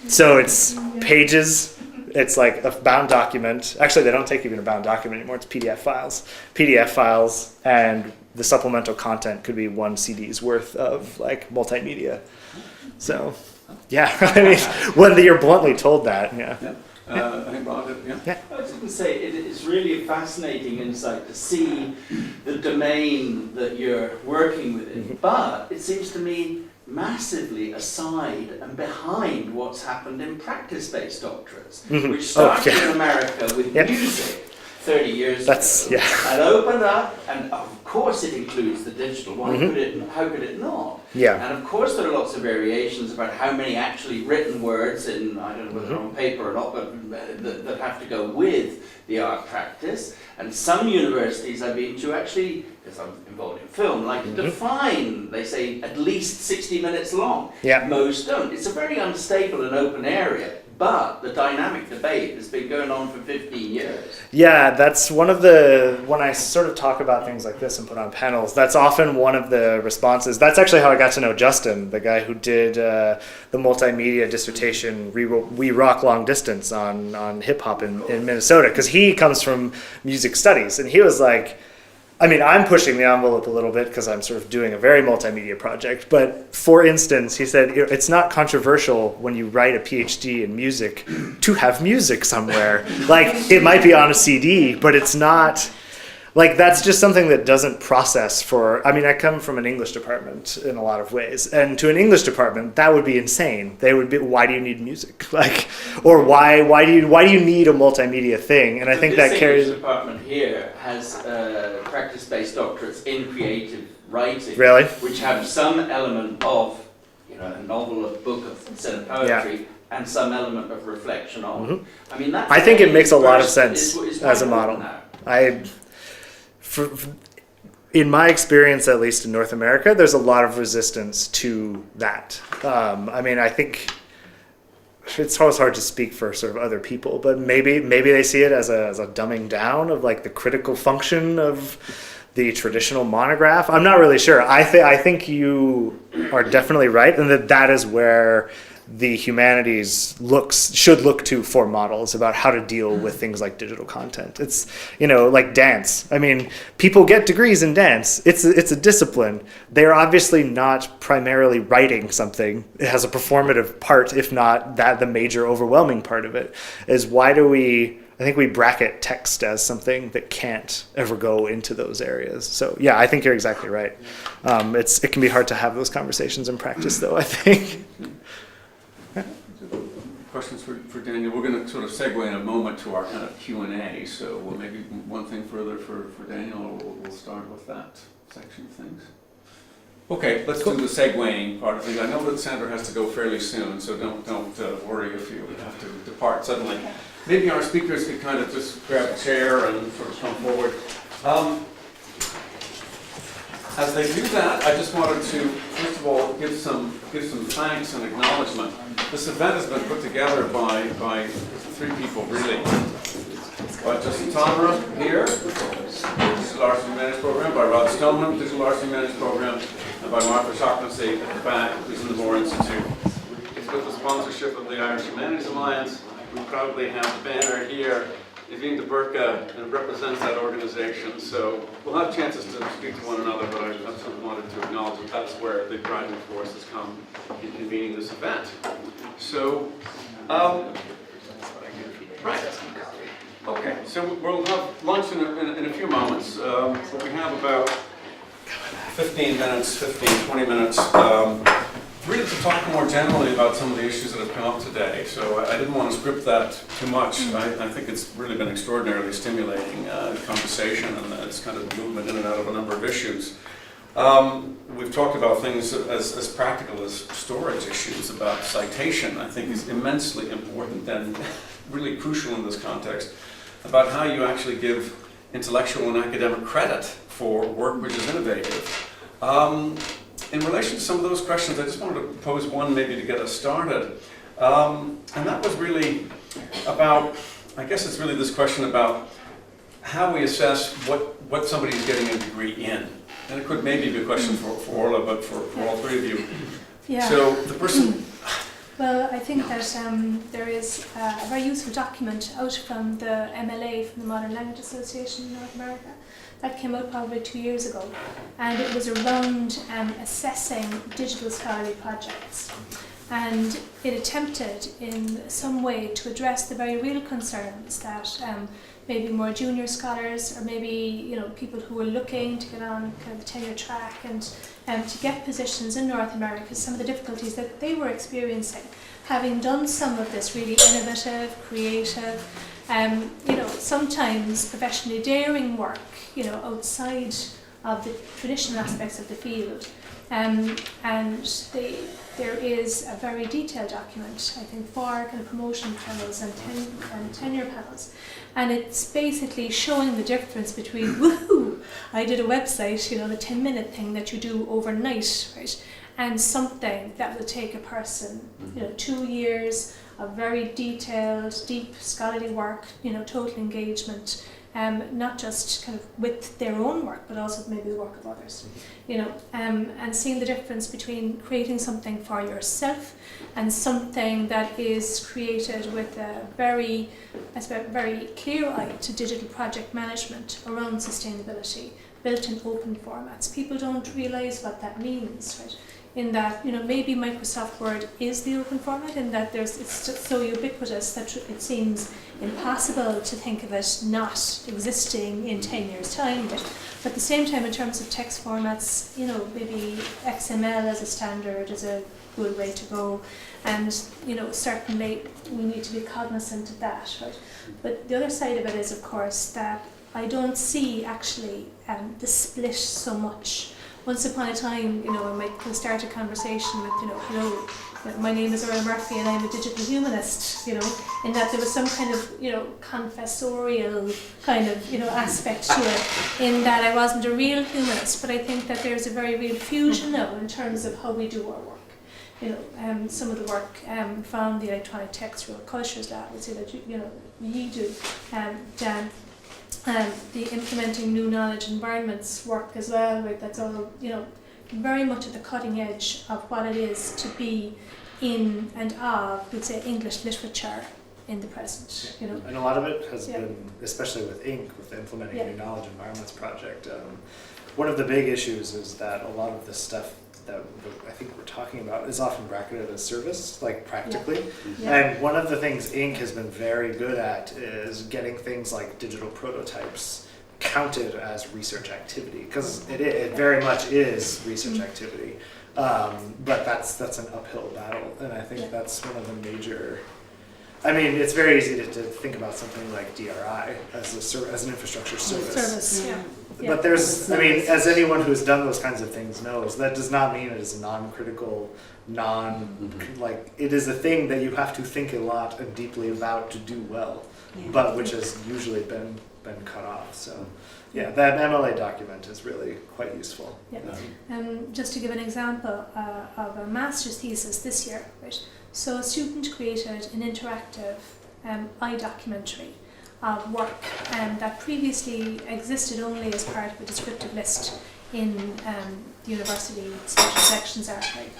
So it's pages. It's like a bound document. Actually, they don't take even a bound document anymore. It's PDF files, and the supplemental content could be 1 CD's worth of like multimedia. So, yeah, when you're bluntly told that, yeah. I think Bob, yeah. I was going to say, it is really a fascinating insight to see the domain that you're working within, but it seems to me massively aside and behind what's happened in practice-based doctorates, which started in America with music 30 years ago, and opened up, and of course it includes the digital. How could it not? Yeah. And of course there are lots of variations about how many actually written words in, I don't know whether on paper or not, but that have to go with the art practice. And some universities I've been to actually, because I'm involved in film, like to define, they say, at least 60 minutes long. Yeah. Most don't. It's a very unstable and open area. but the dynamic debate has been going on for 15 years. Yeah, that's one of the, when I sort of talk about things like this and put on panels, that's often one of the responses. That's actually how I got to know Justin, the guy who did the multimedia dissertation, We Rock Long Distance on hip hop in Minnesota, because he comes from music studies, and he was like, I mean, I'm pushing the envelope a little bit because I'm sort of doing a very multimedia project. But for instance, he said it's not controversial when you write a PhD in music to have music somewhere. Like, it might be on a CD, but it's not, like, that's just something that doesn't process for, I mean, I come from an English department in a lot of ways. And to an English department, that would be insane. They would be, why do you need music? Like, or why do you need a multimedia thing? And I think that carries. This department here has practice-based doctorates in creative writing, Really? which have some element of, you know, a novel, a book, a set of poetry, and some element of reflection on. Mhm. I mean, that. I think it makes a lot of sense is as a model. In my experience, at least in North America, there's a lot of resistance to that. I mean, I think it's always hard to speak for sort of other people, but maybe they see it as a dumbing down of like the critical function of the traditional monograph. I'm not really sure. I think you are definitely right, and that is where the humanities should look to for models about how to deal with things like digital content. It's, you know, like dance. I mean, people get degrees in dance. It's a discipline. They're obviously not primarily writing something. It has a performative part, if not that the major overwhelming part of it is I think we bracket text as something that can't ever go into those areas. So yeah, I think you're exactly right. It can be hard to have those conversations in practice though, I think. Questions for Daniel? We're going to sort of segue in a moment to our kind of Q&A, so we'll maybe one thing further for Daniel, or we'll start with that section of things. Okay, let's do the segueing part of things. I know that Sandra has to go fairly soon, so don't worry if you have to depart suddenly. Maybe our speakers could kind of just grab a chair and sort of come forward. As they do that, I just wanted to, first of all, give some thanks and acknowledgement. This event has been put together by three people, really. By Justin Tomra here, Digital Arts and Humanities Program, by Rod Stoneman, Digital Arts and Humanities Program, and by Martha Shaughnessy at the back, who's in the Moore Institute. It's with the sponsorship of the Irish Humanities Alliance. We proudly have the banner here. Yvonne de Burka represents that organization, so we'll have chances to speak to one another, but I certainly wanted to acknowledge that that's where the driving force has come in convening this event. So, right. Okay, so we'll have lunch in a few moments, but we have about 20 minutes, really to talk more generally about some of the issues that have come up today. So I didn't want to script that too much. I think it's really been extraordinarily stimulating conversation, and it's kind of movement in and out of a number of issues. We've talked about things as practical as storage issues, about citation, I think is immensely important and really crucial in this context, about how you actually give intellectual and academic credit for work which is innovative. In relation to some of those questions, I just wanted to pose one maybe to get us started. And that was really about, I guess it's really this question about how we assess what somebody is getting a degree in. And it could maybe be a question for Orla, but for all three of you. Yeah. So the person... Well, I think that there is a very useful document out from the MLA, from the Modern Language Association in North America, that came out probably 2 years ago, and it was around assessing digital scholarly projects. And it attempted in some way to address the very real concerns that maybe more junior scholars, or maybe people who are looking to get on kind of the tenure track and to get positions in North America, some of the difficulties that they were experiencing, having done some of this really innovative, creative, sometimes professionally daring work, outside of the traditional aspects of the field. And there is a very detailed document, I think, for kind of promotion panels and tenure panels. And it's basically showing the difference between, woohoo, I did a website, the 10-minute thing that you do overnight, right? And something that will take a person, 2 years of very detailed, deep scholarly work, total engagement, not just kind of with their own work, but also maybe the work of others, and seeing the difference between creating something for yourself and something that is created with a very clear eye to digital project management around sustainability, built in open formats. People don't realise what that means, right? In that, maybe Microsoft Word is the open format, in that it's just so ubiquitous that it seems impossible to think of it not existing in 10 years' time. But at the same time, in terms of text formats, maybe XML as a standard is a good way to go. And, certainly we need to be cognizant of that, right? But the other side of it is, of course, that I don't see actually the split so much. Once upon a time, I might start a conversation with, hello, my name is Earl Murphy and I'm a digital humanist, in that there was some kind of, confessorial kind of, aspect to it, in that I wasn't a real humanist, but I think that there's a very real fusion now in terms of how we do our work. Some of the work from the Electronic Textual Cultures Lab would say that, you do, Dan, the implementing new knowledge environments work as well, right? That's all, very much at the cutting edge of what it is to be in and of, we'd say, English literature in the present, And a lot of it has been, especially with INC, with the Implementing New Knowledge Environments project, one of the big issues is that a lot of the stuff that I think we're talking about is often bracketed as service, like practically. And one of the things INC has been very good at is getting things like digital prototypes counted as research activity, because it very much is research activity. But that's an uphill battle, and I think that's one of the major. I mean, it's very easy to think about something like DRI as an infrastructure service. But there's, as anyone who's done those kinds of things knows, that does not mean it is non-critical, it is a thing that you have to think a lot and deeply about to do well, but which has usually been cut off. So, that MLA document is really quite useful. Just to give an example of a master's thesis this year, right? So a student created an interactive iDocumentary of work that previously existed only as part of a descriptive list in the university special sections archive,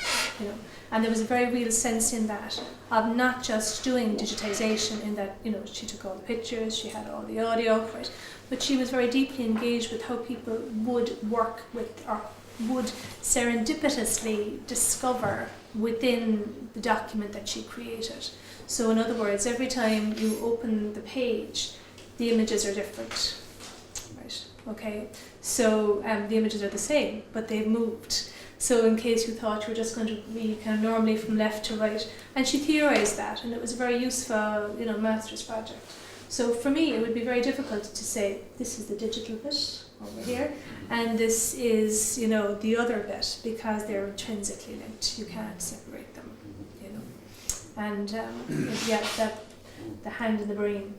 and there was a very real sense in that of not just doing digitization in that, she took all the pictures, she had all the audio, right, but she was very deeply engaged with how people would work with or would serendipitously discover within the document that she created. So in other words, every time you open the page, the images are different, right? Okay, so the images are the same, but they've moved. So in case you thought you were just going to read kind of normally from left to right, and she theorized that, and it was a very useful, master's project. So for me, it would be very difficult to say, this is the digital bit over here, and this is, the other bit, because they're intrinsically linked. You can't separate them, And that the hand in the brain.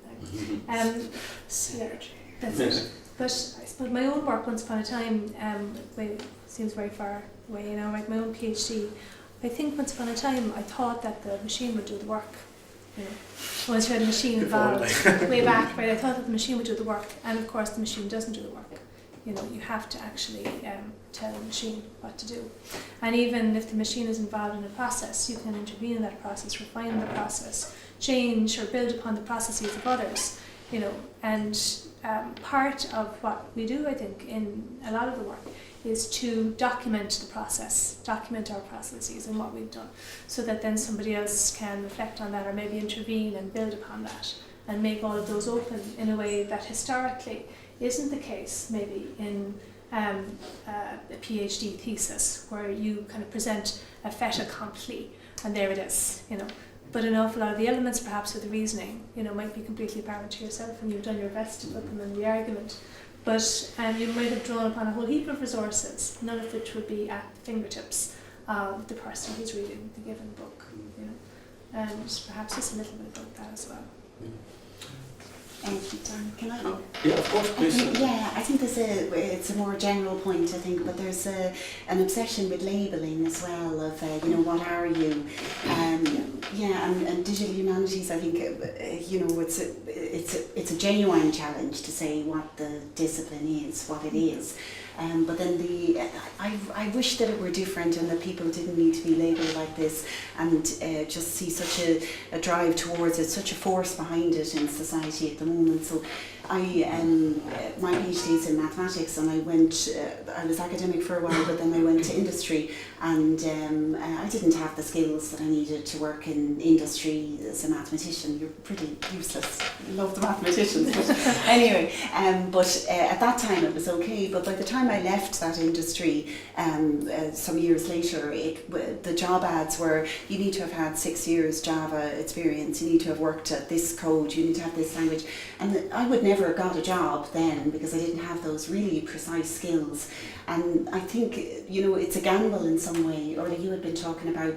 Synergy. That's it. But I suppose my own work, once upon a time, seems very far away, like my own PhD. I think once upon a time I thought that the machine would do the work. Once you had a machine involved, way back, right? I thought that the machine would do the work, and of course the machine doesn't do the work. You have to actually tell the machine what to do. And even if the machine is involved in a process, you can intervene in that process, refine the process, change or build upon the processes of others, and part of what we do, I think, in a lot of the work is to document the process, document our processes and what we've done, so that then somebody else can reflect on that or maybe intervene and build upon that and make all of those open in a way that historically isn't the case maybe in a PhD thesis, where you kind of present a fait accompli and there it is, But an awful lot of the elements perhaps of the reasoning, might be completely apparent to yourself, and you've done your best to put them in the argument. But you might have drawn upon a whole heap of resources, none of which would be at the fingertips of the person who's reading the given book, And perhaps just a little bit about that as well. Can I? Oh, yeah, of course, please. I think it's a more general point, I think, but there's an obsession with labelling as well of, what are you? And digital humanities, I think, it's a genuine challenge to say what the discipline is, what it is. But then I wish that it were different and that people didn't need to be labelled like this and just see such a drive towards it, such a force behind it in society at the moment. So my PhD is in mathematics, and I was academic for a while, but then I went to industry, and I didn't have the skills that I needed to work in industry as a mathematician. You're pretty useless. I love the mathematicians, but anyway. But at that time it was okay. But by the time I left that industry, some years later, the job ads were, you need to have had 6 years Java experience, you need to have worked at this code, you need to have this language, and I would never have got a job then because I didn't have those really precise skills. And I think, it's a gamble in some way. Or you had been talking about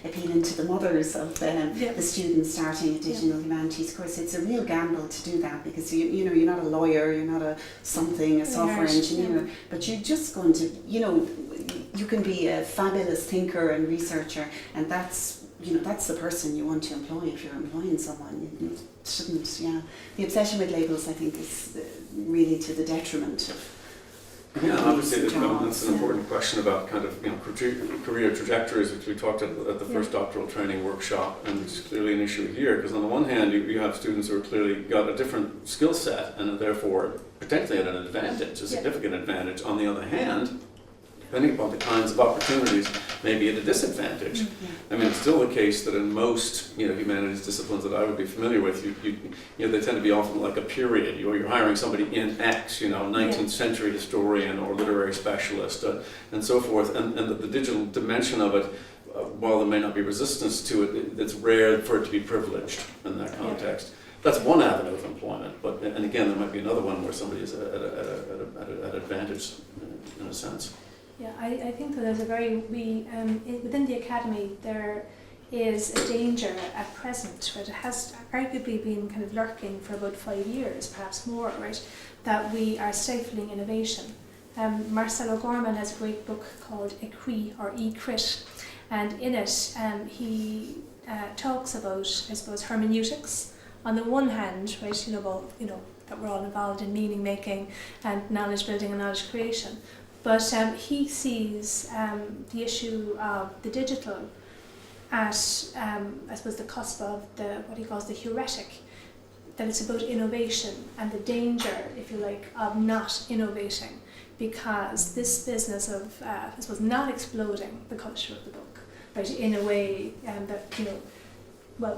appealing to the mothers of the students starting a digital humanities course. It's a real gamble to do that because you're not a lawyer, you're not a software engineer, but you're just going to, you can be a fabulous thinker and researcher, and that's the person you want to employ if you're employing someone. You shouldn't, The obsession with labels, I think, is really to the detriment of. Yeah, obviously that's an important question about kind of career trajectories, which we talked at the first doctoral training workshop, and it's clearly an issue here because on the one hand you have students who are clearly got a different skill set and are therefore potentially at an advantage, a significant advantage. On the other hand, depending upon the kinds of opportunities, maybe at a disadvantage. I mean, it's still the case that in most humanities disciplines that I would be familiar with, they tend to be often like a period. You're hiring somebody in X, 19th century historian or literary specialist and so forth. And the digital dimension of it, while there may not be resistance to it, it's rare for it to be privileged in that context. That's one avenue of employment, and again, there might be another one where somebody is at an advantage in a sense. Yeah, I think that there's within the academy there is a danger at present, right? It has arguably been kind of lurking for about 5 years, perhaps more, right? That we are stifling innovation. Marcel O'Gorman has a great book called Ecrit or E-Crit, and in it he talks about, I suppose, hermeneutics. On the one hand, right, that we're all involved in meaning making and knowledge building and knowledge creation. But he sees the issue of the digital at, I suppose, the cusp of what he calls the heuretic, that it's about innovation and the danger, if you like, of not innovating, because this business of, I suppose, not exploding the culture of the book, right, in a way that,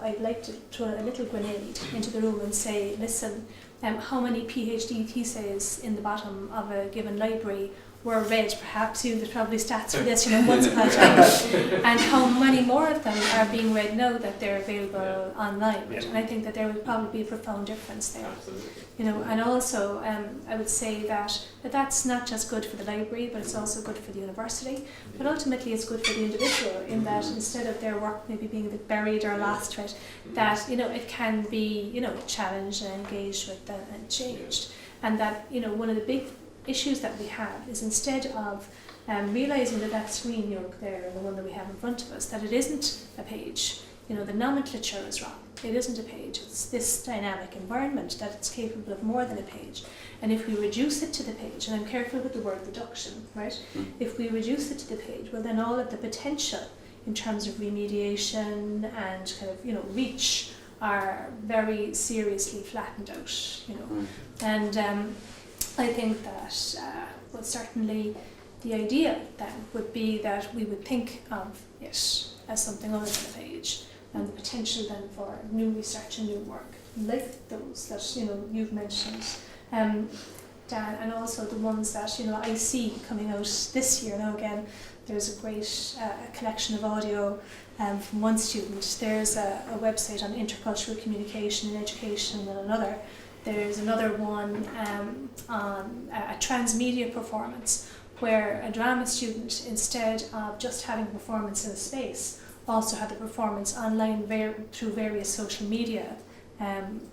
I'd like to throw a little grenade into the room and say, listen, how many PhD theses in the bottom of a given library were read, perhaps, there's probably stats for this, once upon a time, and how many more of them are being read now that they're available online, right? And I think that there would probably be a profound difference there. Absolutely. And also I would say that that's not just good for the library, but it's also good for the university, but ultimately it's good for the individual in that instead of their work maybe being a bit buried or lost, right, that, it can be, challenged and engaged with and changed. And that, one of the big issues that we have is instead of realising that screen you're there and the one that we have in front of us, that it isn't a page. The nomenclature is wrong. It isn't a page. It's this dynamic environment that it's capable of more than a page. And if we reduce it to the page, and I'm careful with the word reduction, right? If we reduce it to the page, well then all of the potential in terms of remediation and kind of, reach are very seriously flattened out, And I think that certainly the idea then would be that we would think of it as something other than a page, and the potential then for new research and new work, like those that you've mentioned, Dan, and also the ones that I see coming out this year. Now again, there's a great collection of audio from one student. There's a website on intercultural communication in education and another. There's another one on a transmedia performance where a drama student, instead of just having a performance in a space, also had the performance online through various social media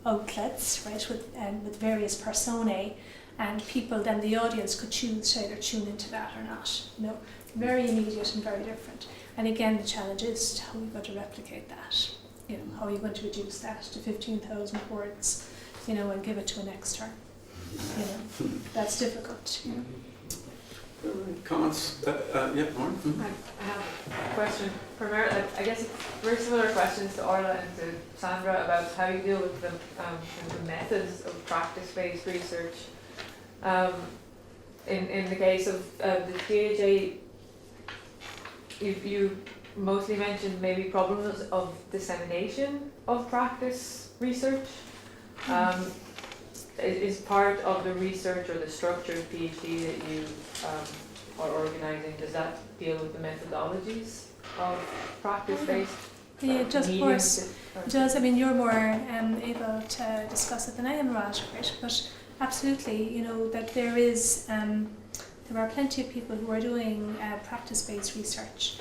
outlets, right, with various personae, and people, then the audience could choose to either tune into that or not. You know, very immediate and very different. And again, the challenge is how are you going to replicate that? You know, how are you going to reduce that to 15,000 words, you know, and give it to an extern? You know, that's difficult. You know. Comments? Yeah, Lauren? I have a question. Primarily, I guess very similar questions to Orla and to Sandra about how you deal with the methods of practice-based research. In the case of the DHA, you mostly mentioned maybe problems of dissemination of practice research. Is part of the research or the structured PhD that you are organising, does that deal with the methodologies of practice-based? Yeah, it does, of course. It does. I mean, you're more able to discuss it than I am, Raj, right? But absolutely, you know, that there are plenty of people who are doing practice-based research,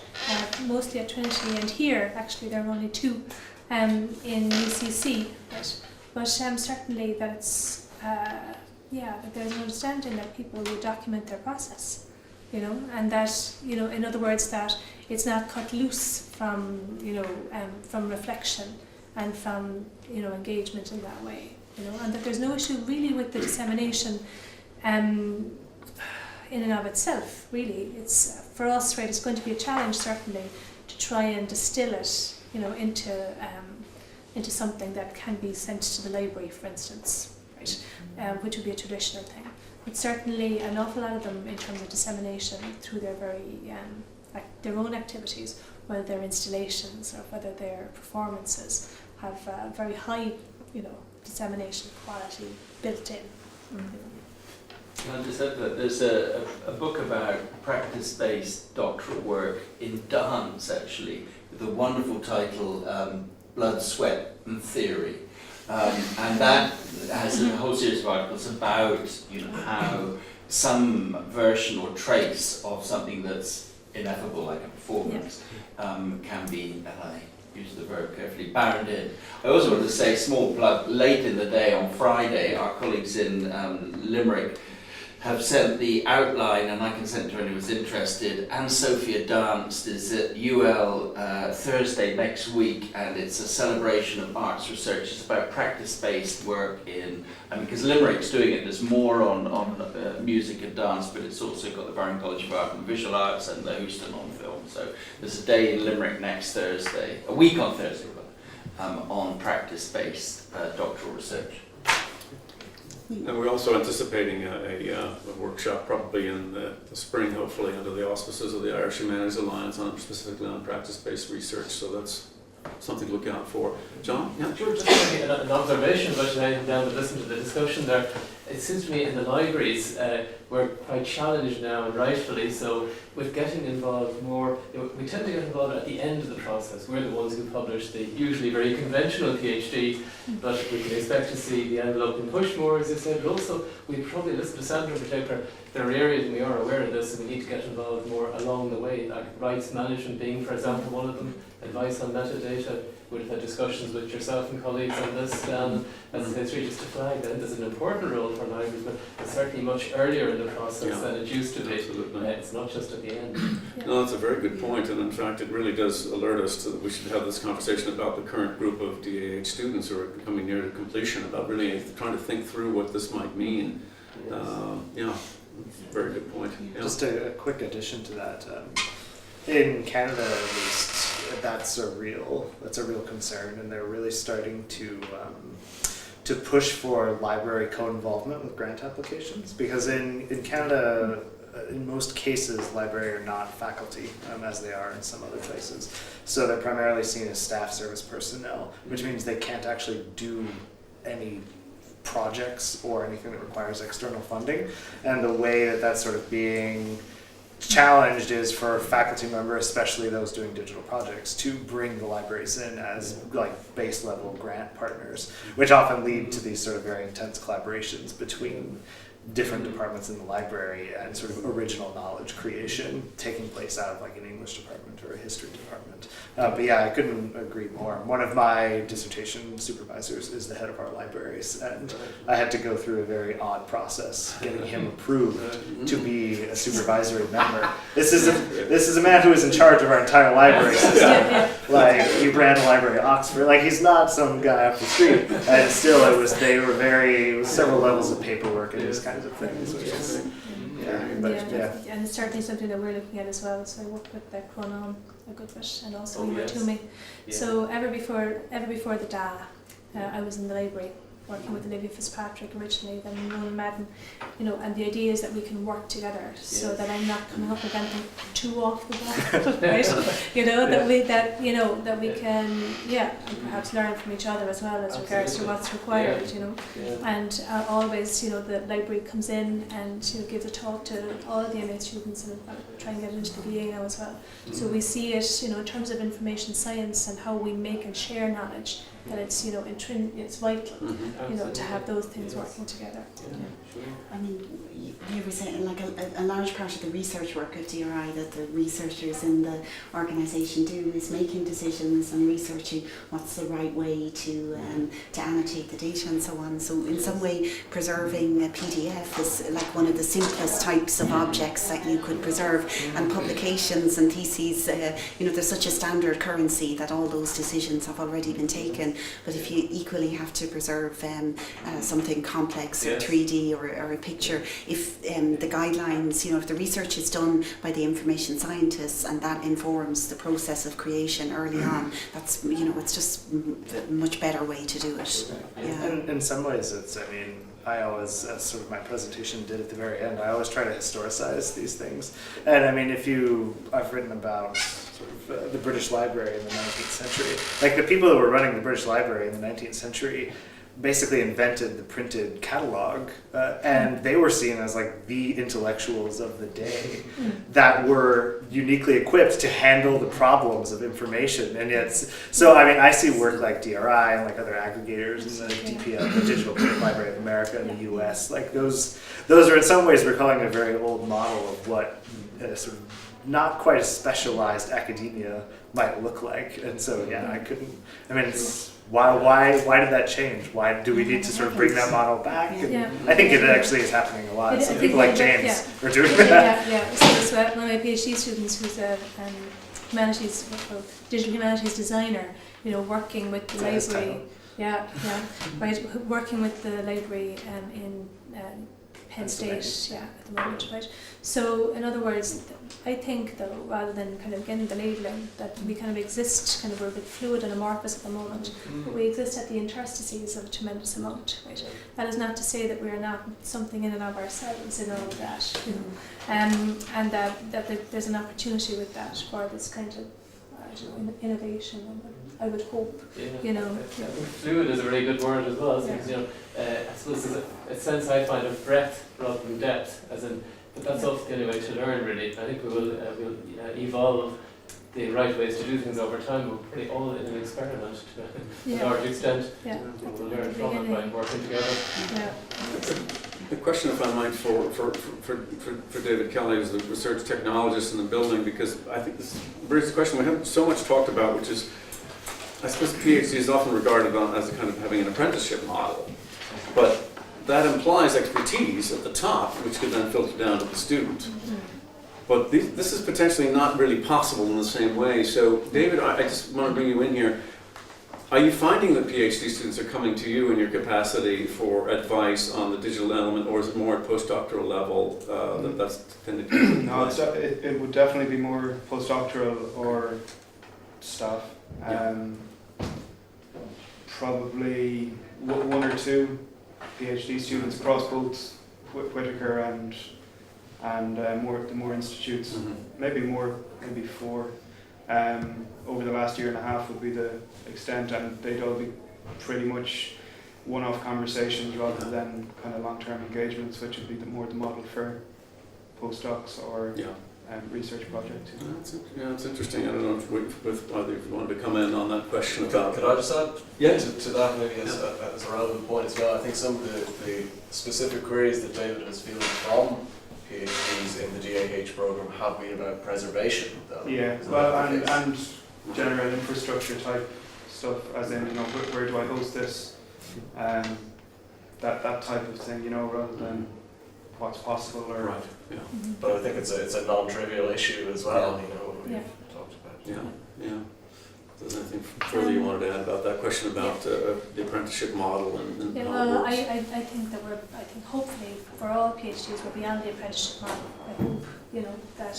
mostly at Trinity, and here, actually, there are only 2 in UCC, right? But certainly that it's, that there's an understanding that people will document their process, you know, and that, you know, in other words, that it's not cut loose from, you know, from reflection and from, you know, engagement in that way, you know, and that there's no issue really with the dissemination in and of itself, really. It's, for us, right, it's going to be a challenge, certainly, to try and distill it, you know, into something that can be sent to the library, for instance, right, which would be a traditional thing. But certainly an awful lot of them, in terms of dissemination through their their own activities, whether they're installations or whether they're performances, have very high, you know, dissemination quality built in. I just said that there's a book about practice-based doctoral work in dance, actually, with a wonderful title, Blood, Sweat and Theory. And that has a whole series of articles about, you know, how some version or trace of something that's ineffable, like a performance, can be, and I use the verb carefully, bound in. I also want to say, small plug, late in the day on Friday, our colleagues in Limerick have sent the outline, and I can send it to anyone who's interested. Anne Sophia Danced is at UL Thursday next week, and it's a celebration of arts research. It's about practice-based work in, because Limerick's doing it, there's more on music and dance, but it's also got the Barron College of Art and Visual Arts and the Houston on film. So there's a day in Limerick next Thursday, a week on Thursday, on practice-based doctoral research. And we're also anticipating a workshop probably in the spring, hopefully, under the auspices of the Irish Humanities Alliance, specifically on practice-based research. So that's something to look out for. John? Yeah? Sure, just maybe an observation, but I down to listen to the discussion there. It seems to me in the libraries we're quite challenged now, and rightfully so, with getting involved more. We tend to get involved at the end of the process. We're the ones who publish the usually very conventional PhD, but we can expect to see the envelope being pushed more, as you said. But also, we probably listen to Sandra in particular. There are areas, and we are aware of this, and we need to get involved more along the way, like rights management being, for example, one of them, advice on metadata. We've had discussions with yourself and colleagues on this, Dan, as I say, just to flag that there's an important role for libraries, but it's certainly much earlier in the process than it used to be. Absolutely. It's not just at the end. No, that's a very good point, and in fact it really does alert us to that we should have this conversation about the current group of DAH students who are coming near to completion, about really trying to think through what this might mean. Very good point. Yeah. Just a quick addition to that. In Canada, at least, that's a real concern, and they're really starting to push for library co-involvement with grant applications, because in Canada, in most cases, library are not faculty, as they are in some other places. So they're primarily seen as staff service personnel, which means they can't actually do any projects or anything that requires external funding. And the way that that's sort of being challenged is for faculty members, especially those doing digital projects, to bring the libraries in as like base level grant partners, which often lead to these sort of very intense collaborations between different departments in the library and sort of original knowledge creation taking place out of like an English department or a history department. But yeah, I couldn't agree more. One of my dissertation supervisors is the head of our libraries, and I had to go through a very odd process getting him approved to be a supervisory member. This is a man who is in charge of our entire library system. Like, he ran a library at Oxford. Like, he's not some guy off the street. And still, it was several levels of paperwork and these kinds of things, which is and it's certainly something that we're looking at as well. So I work with Cronon a good bit, and also Toomey. So ever before the DA, I was in the library working with Olivia Fitzpatrick originally, then Ronan Madden, and the idea is that we can work together so that I'm not coming up with anything too off the wall, right? That we can, and perhaps learn from each other as well as regards to what's required, and always, the library comes in and gives a talk to all of the MA students, and try and get it into the BA now as well. So we see it, in terms of information science and how we make and share knowledge, that it's it's vital, to have those things working together. I mean, you were saying like a large part of the research work of DRI that the researchers in the organisation do is making decisions and researching what's the right way to annotate the data and so on. So in some way, preserving a PDF is like one of the simplest types of objects that you could preserve. And publications and theses, there's such a standard currency that all those decisions have already been taken. But if you equally have to preserve something complex or 3D or a picture, if the guidelines, if the research is done by the information scientists and that informs the process of creation early on, that's, it's just a much better way to do it. Yeah. And in some ways, I always, as sort of my presentation did at the very end, I always try to historicize these things. And I've written about sort of the British Library in the 19th century. Like, the people that were running the British Library in the 19th century basically invented the printed catalog, and they were seen as like the intellectuals of the day that were uniquely equipped to handle the problems of information. And yet, I see work like DRI and like other aggregators and the DPL, the Digital Print Library of America in the US, like those are in some ways recalling a very old model of what sort of not quite as specialized academia might look like. And so why did that change? Why do we need to sort of bring that model back? I think it actually is happening a lot. Some people like James are doing that. So one of my PhD students, who's a digital humanities designer, working with the library. Working with the library in Penn State, at the moment, right? So, in other words, I think, though, rather than kind of getting the labelling, that we kind of exist, we're a bit fluid and amorphous at the moment, but we exist at the interstices of a tremendous amount, right? That is not to say that we're not something in and of ourselves in all of that, and that there's an opportunity with that for this kind of innovation. I would hope, Fluid is a really good word as well. I suppose there's a sense I find of breadth rather than depth, but that's also the only way to learn, really. I think we'll evolve the right ways to do things over time. We're pretty all in an experiment to a large extent. We'll learn from it by working together. The question, if I might, for David Kelly as the research technologist in the building, because I think this raises a question we haven't so much talked about, which is, I suppose the PhD is often regarded as a kind of having an apprenticeship model, but that implies expertise at the top, which could then filter down to the student. But this is potentially not really possible in the same way. So, David, I just want to bring you in here. Are you finding that PhD students are coming to you in your capacity for advice on the digital element, or is it more at postdoctoral level that's tended to be? No, it would definitely be more postdoctoral or staff. Probably one or two PhD students across both Whitaker and the more institutes. Maybe four. Over the last year and a half would be the extent, and they'd all be pretty much one-off conversations rather than kind of long-term engagements, which would be more the model for postdocs or research projects. It's interesting. I don't know if whether you wanted to come in on that question about. Could I just add to that maybe as a relevant point as well? I think some of the specific queries that David has fielded from PhDs in the DAH program have been about preservation, though. Yeah, Is that well, the case? and general infrastructure type stuff, as in, you know, where do I host this? That type of thing, you know, rather than what's possible or. Right. Yeah. But I think it's a non-trivial issue as well, you know, we've Yeah. talked about. Yeah. Yeah. Is there anything further you wanted to add about that question about the apprenticeship model and Yeah, how it well, works? I think that I think hopefully for all PhDs we're beyond the apprenticeship model. I hope, you know, that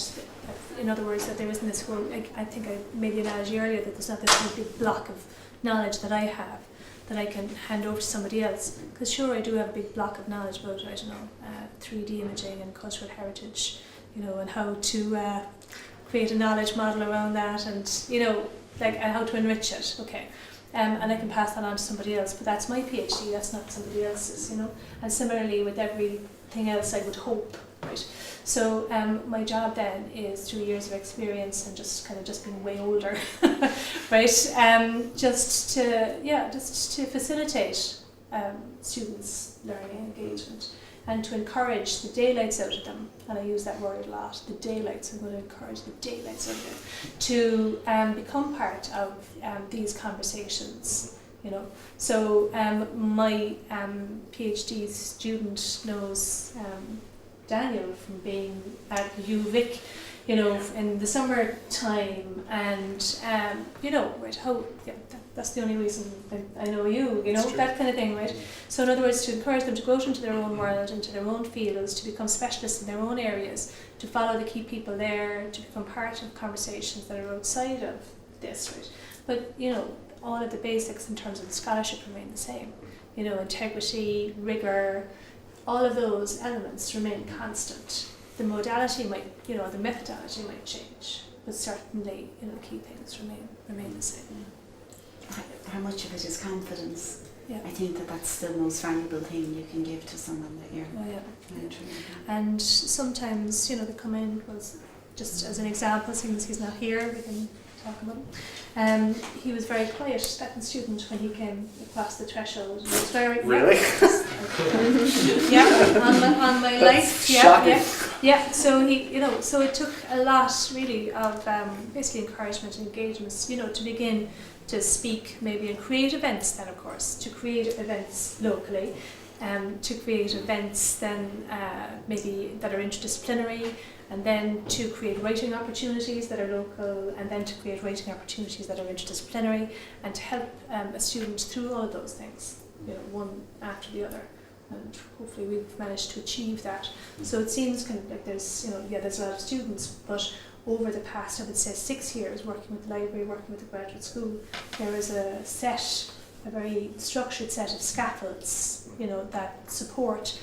in other words, that there isn't this whole, I think I made the analogy earlier that there's not this whole big block of knowledge that I have that I can hand over to somebody else. Because sure, I do have a big block of knowledge about, I don't know, 3D imaging and cultural heritage, you know, and how to create a knowledge model around that, and, you know, like, and how to enrich it, okay. And I can pass that on to somebody else, but that's my PhD, that's not somebody else's, you know. And similarly with everything else, I would hope, right? So my job then is through years of experience and just being way older, right? Just to facilitate students' learning engagement and to encourage the daylights out of them, and I use that word a lot, the daylights, I'm going to encourage the daylights out of them to become part of these conversations, you know. So my PhD student knows Daniel from being at UVic, you know, in the summer time, and you know, right, how, yeah, that's the only reason I know you, you know, that kind of thing, right? So in other words, to encourage them to go out into their own world, into their own fields, to become specialists in their own areas, to follow the key people there, to become part of conversations that are outside of this, right? But, you know, all of the basics in terms of the scholarship remain the same. You know, integrity, rigour, all of those elements remain constant. The modality might, you know, the methodology might change, but certainly, you know, the key things remain the same. How much of it is confidence? Yeah. I think that's the most valuable thing you can give to someone that you're mentoring. And sometimes, you know, they come in, just as an example, since he's not here, we can talk about him. He was very quiet, second student, when he came across the threshold. He was very Really? Yeah, on my life. Shocking. Yeah. So he, you know, so it took a lot really of basically encouragement and engagement, you know, to begin to speak maybe and create events then, of course, to create events locally, to create events then maybe that are interdisciplinary, and then to create writing opportunities that are local, and then to create writing opportunities that are interdisciplinary, and to help a student through all of those things, you know, one after the other. And hopefully we've managed to achieve that. So it seems kind of like there's, you know, yeah, there's a lot of students, but over the past, I would say 6 years, working with the library, working with the graduate school, there is a very structured set of scaffolds, you know, that support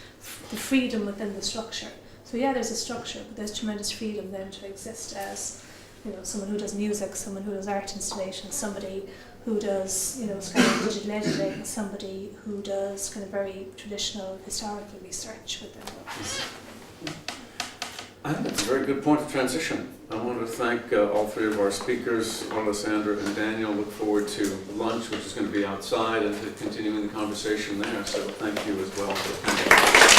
the freedom within the structure. So yeah, there's a structure, but there's tremendous freedom then to exist as, you know, someone who does music, someone who does art installation, somebody who does, you know, kind of digital editing, somebody who does kind of very traditional historical research within those. I think that's a very good point of transition. I want to thank all three of our speakers, Alessandra and Daniel. Look forward to lunch, which is going to be outside, and to continuing the conversation there. So thank you as well for attending.